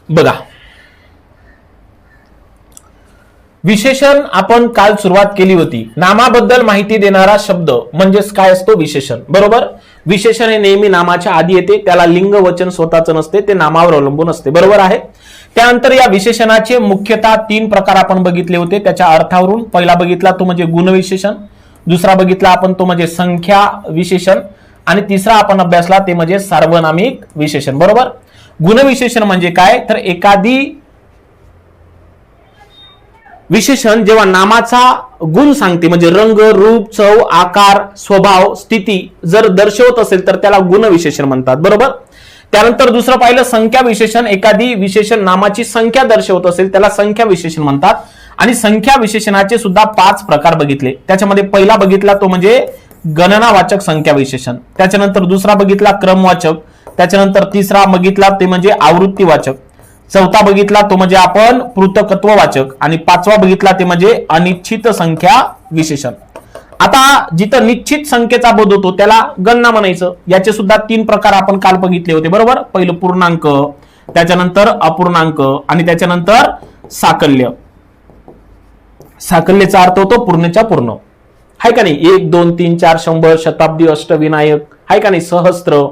बघा, विशेषण आपण काल सुरुवात केली होती. नामाबद्दल माहिती देणारा शब्द म्हणजेच काय असतो, विशेषण. बरोबर. विशेषण हे नेहमी नामाच्या आधी येते, त्याला लिंग वचन स्वतःच नसते, ते नामावर अवलंबून असते. बरोबर आहे. त्यानंतर या विशेषणाचे मुख्यतः 3 प्रकार आपण बघितले होते त्याच्या अर्थावरून. पहिला बघितला तो म्हणजे गुणविशेषण, दुसरा बघितला आपण तो म्हणजे संख्या विशेषण, आणि तिसरा आपण अभ्यासला ते म्हणजे सार्वनामिक विशेषण. बरोबर. गुणविशेषण म्हणजे काय, तर एखादी विशेषण जेव्हा नामाचा गुण सांगते म्हणजे रंग, रूप, चव, आकार, स्वभाव, स्थिती जर दर्शवत असेल तर त्याला गुण विशेषण म्हणतात, बरोबर. त्यानंतर दुसरं पाहिलं संख्या विशेषण, एखादी विशेषण नामाची संख्या दर्शवत असेल त्याला संख्या विशेषण म्हणतात. आणि संख्या विशेषणाचे सुद्धा 5 प्रकार बघितले. त्याच्यामध्ये पहिला बघितला तो म्हणजे गणनावाचक संख्या विशेषण, त्याच्यानंतर दुसरा बघितला क्रमवाचक, त्याच्यानंतर तिसरा बघितला ते म्हणजे आवृत्तीवाचक, चौथा बघितला तो म्हणजे आपण पृथकत्ववाचक आणि पाचवा बघितला ते म्हणजे अनिश्चित संख्या विशेषण. आता जिथं निश्चित संख्येचा बोध होतो त्याला गणना म्हणायचं. याचे सुद्धा 3 प्रकार आपण काल बघितले होते, बरोबर. पहिलं पूर्णांक, त्याच्यानंतर अपूर्णांक आणि त्याच्यानंतर साकल्य. साकल्यचा अर्थ होतो पूर्णच्या पूर्ण, हाय का नाही. 1 2 3 4 100 शताब्दी अष्टविनायक, हाय का नाही, सहस्त्र,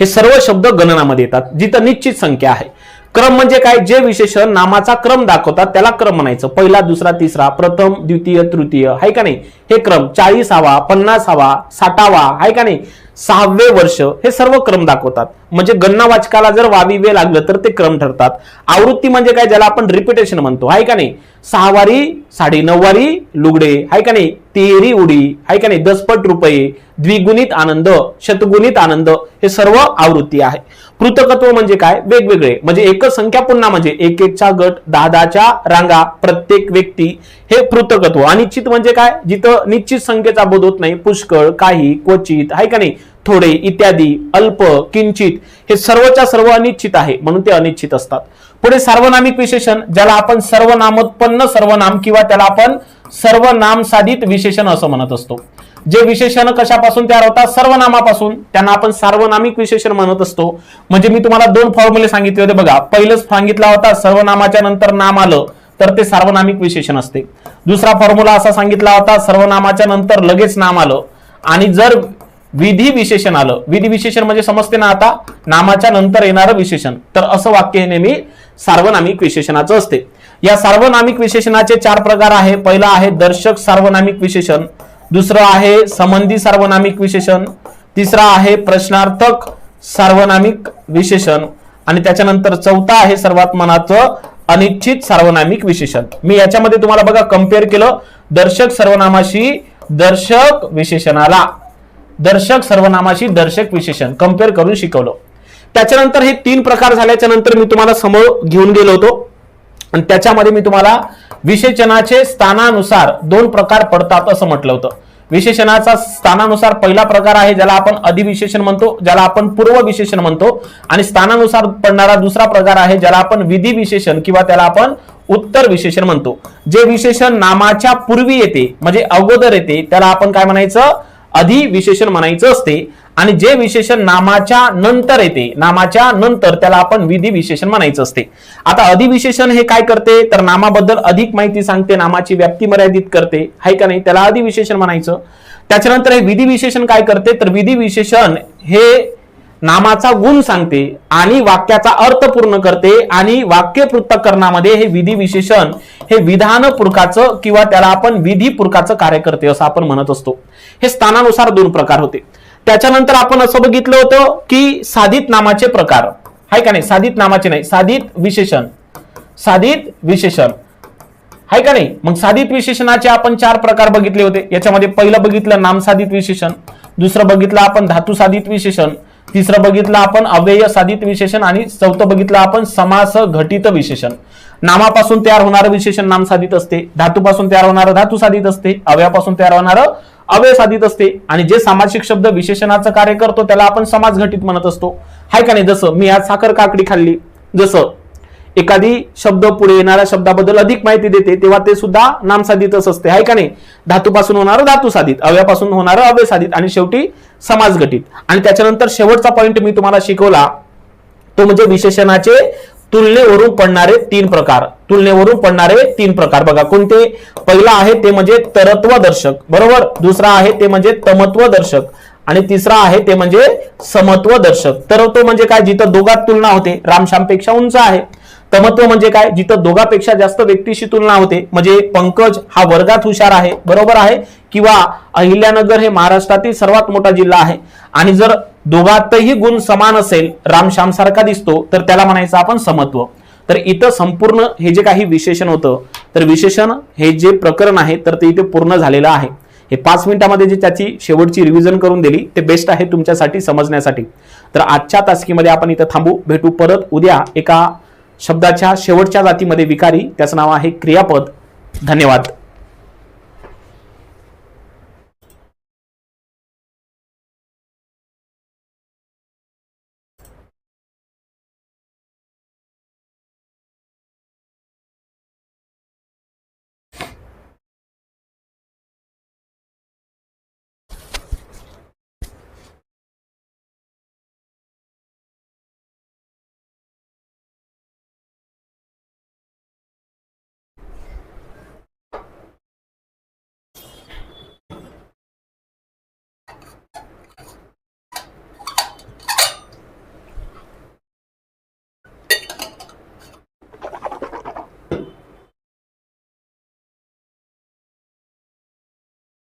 हे सर्व शब्द गणनामध्ये येतात जिथं निश्चित संख्या आहे. क्रम म्हणजे काय, जे विशेषण नामाचा क्रम दाखवतात त्याला क्रम म्हणायचं. पहिला, दुसरा, तिसरा, प्रथम, द्वितीय, तृतीय, हाय का नाही, हे क्रम. 40वा, 50वा, 60वा, हाय का नाही, 6वे वर्ष, हे सर्व क्रम दाखवतात. म्हणजे गणनावाचकाला जर वावी वे लागलं तर ते क्रम ठरतात. आवृत्ती म्हणजे काय, ज्याला आपण रिपिटेशन म्हणतो, हाय का नाही. 6 वारी, 9.5 वारी लुगडे, हाय का नाही, 13 उडी, हाय का नाही, 10 रुपये, द्विगुणित आनंद, शतगुणित आनंद, हे सर्व आवृत्ती आहे. पृथकत्व म्हणजे काय, वेगवेगळे, म्हणजे एकच संख्या पुन्हा म्हणजे 1 1 चा गट, 10 10 च्या रांगा, प्रत्येक व्यक्ती, हे पृथकत्व. अनिश्चित म्हणजे काय, जिथं निश्चित संख्येचा बोध होत नाही, पुष्कळ, काही, क्वचित, हाय का नाही, थोडे, इत्यादी, अल्प, किंचित, हे सर्वच्या सर्व अनिश्चित आहे म्हणून ते अनिश्चित असतात. पुढे सार्वनामिक विशेषण, ज्याला आपण सर्वनामोत्पन्न सर्वनाम किंवा त्याला आपण सर्वनाम साधित विशेषण असं म्हणत असतो. जे विशेषण कशापासून तयार होतात, सर्वनामापासून, त्यांना आपण सार्वनामिक विशेषण म्हणत असतो. म्हणजे मी तुम्हाला 2 फॉर्म्युले सांगितले होते बघा. पहिलंच सांगितला होता सर्वनामाच्या नंतर नाम आलं तर ते सार्वनामिक विशेषण असते. दुसरा फॉर्म्युला असा सांगितला होता सर्वनामाच्या नंतर लगेच नाम आलं आणि जर विधी विशेषण आलं, विधी विशेषण म्हणजे समजते ना आता, नामाच्या नंतर येणारं विशेषण, तर असं वाक्य हे नेहमी सार्वनामिक विशेषणाचं असते. या सार्वनामिक विशेषणाचे 4 प्रकार आहे. पहिला आहे दर्शक सार्वनामिक विशेषण, दुसरं आहे संबंधी सार्वनामिक विशेषण, तिसरा आहे प्रश्नार्थक सार्वनामिक विशेषण आणि त्याच्यानंतर चौथा आहे सर्वात महत्त्वाचं अनिश्चित सार्वनामिक विशेषण. मी याच्यामध्ये तुम्हाला बघा कंपेअर केलं दर्शक सर्वनामाशी दर्शक विशेषणाला, दर्शक सर्वनामाशी दर्शक विशेषण कंपेअर करून शिकवलं. त्याच्यानंतर हे 3 प्रकार झाल्याच्या नंतर मी तुम्हाला समोर घेऊन गेलो होतो आणि त्याच्यामध्ये मी तुम्हाला विशेषणाचे स्थानानुसार 2 प्रकार पडतात असं म्हटलं होतं. विशेषणाचा स्थानानुसार पहिला प्रकार आहे ज्याला आपण अधिविशेषण म्हणतो, ज्याला आपण पूर्व विशेषण म्हणतो, आणि स्थानानुसार पडणारा दुसरा प्रकार आहे ज्याला आपण विधी विशेषण किंवा त्याला आपण उत्तर विशेषण म्हणतो. जे विशेषण नामाच्या पूर्वी येते म्हणजे अगोदर येते त्याला आपण काय म्हणायचं, अधिविशेषण म्हणायचं असते. आणि जे विशेषण नामाच्या नंतर येते, नामाच्या नंतर, त्याला आपण विधी विशेषण म्हणायचं असते. आता अधिविशेषण हे काय करते तर नामाबद्दल अधिक माहिती सांगते, नामाची व्याप्ती मर्यादित करते, हाय का नाही, त्याला अधिविशेषण म्हणायचं. त्याच्यानंतर हे विधी विशेषण काय करते तर विधी विशेषण हे नामाचा गुण सांगते आणि वाक्याचा अर्थ पूर्ण करते आणि वाक्य पृथक्करणामध्ये हे विधी विशेषण हे विधान पुरकाचं किंवा त्याला आपण विधी पुरकाचं कार्य करते असं आपण म्हणत असतो. हे स्थानानुसार 2 प्रकार होते. त्याच्यानंतर आपण असं बघितलं होतं की साधित नामाचे प्रकार, हाय का नाही, साधित नामाचे नाही, साधित विशेषण, साधित विशेषण, हाय का नाही. मग साधित विशेषणाचे आपण 4 प्रकार बघितले होते. याच्यामध्ये पहिलं बघितलं नाम साधित विशेषण, दुसरं बघितलं आपण धातू साधित विशेषण, तिसरं बघितलं आपण अव्यय साधित विशेषण आणि चौथं बघितलं आपण समास घटित विशेषण. नामापासून तयार होणारं विशेषण नाम साधित असते, धातूपासून तयार होणारं धातू साधित असते, अव्ययापासून तयार होणारं अव्यय साधित असते आणि जे सामासिक शब्द विशेषणाचं कार्य करतो त्याला आपण समास घटित म्हणत असतो, हाय का नाही. जसं मी आज साखर काकडी खाल्ली, जसं एखादी शब्द पुढे येणाऱ्या शब्दाबद्दल अधिक माहिती देते तेव्हा ते सुद्धा नाम साधितच असते, हाय का नाही. धातूपासून होणारं धातू साधित, अव्ययापासून होणारं अव्यय साधित आणि शेवटी समास घटित. आणि त्याच्यानंतर शेवटचा पॉइंट मी तुम्हाला शिकवला तो म्हणजे विशेषणाचे तुलनेवरून पडणारे 3 प्रकार. तुलनेवरून पडणारे 3 प्रकार बघा कोणते. पहिला आहे ते म्हणजे तरत्वदर्शक, बरोबर. दुसरा आहे ते म्हणजे तमत्वदर्शक आणि तिसरा आहे ते म्हणजे समत्वदर्शक. तरत्व म्हणजे काय, जिथं दोघात तुलना होते, रामश्यामपेक्षा उंच आहे. तमत्व म्हणजे काय, जिथं दोघापेक्षा जास्त व्यक्तीशी तुलना होते, म्हणजे पंकज हा वर्गात हुशार आहे, बरोबर आहे, किंवा अहिल्यानगर हे महाराष्ट्रातील सर्वात मोठा जिल्हा आहे. आणि जर दोघातही गुण समान असेल, रामश्याम सारखा दिसतो, तर त्याला म्हणायचं आपण समत्व. तर इथं संपूर्ण हे जे काही विशेषण होतं तर विशेषण हे जे प्रकरण आहे तर ते इथे पूर्ण झालेलं आहे. हे 5 मिनिटांमध्ये जी त्याची शेवटची रिव्हिजन करून दिली ते बेस्ट आहे तुमच्यासाठी समजण्यासाठी. तर आजच्या तासिकेमध्ये आपण इथं थांबू. भेटू परत उद्या एका शब्दाच्या शेवटच्या जातीमध्ये विकारी, त्याचं नाव आहे क्रियापद. धन्यवाद.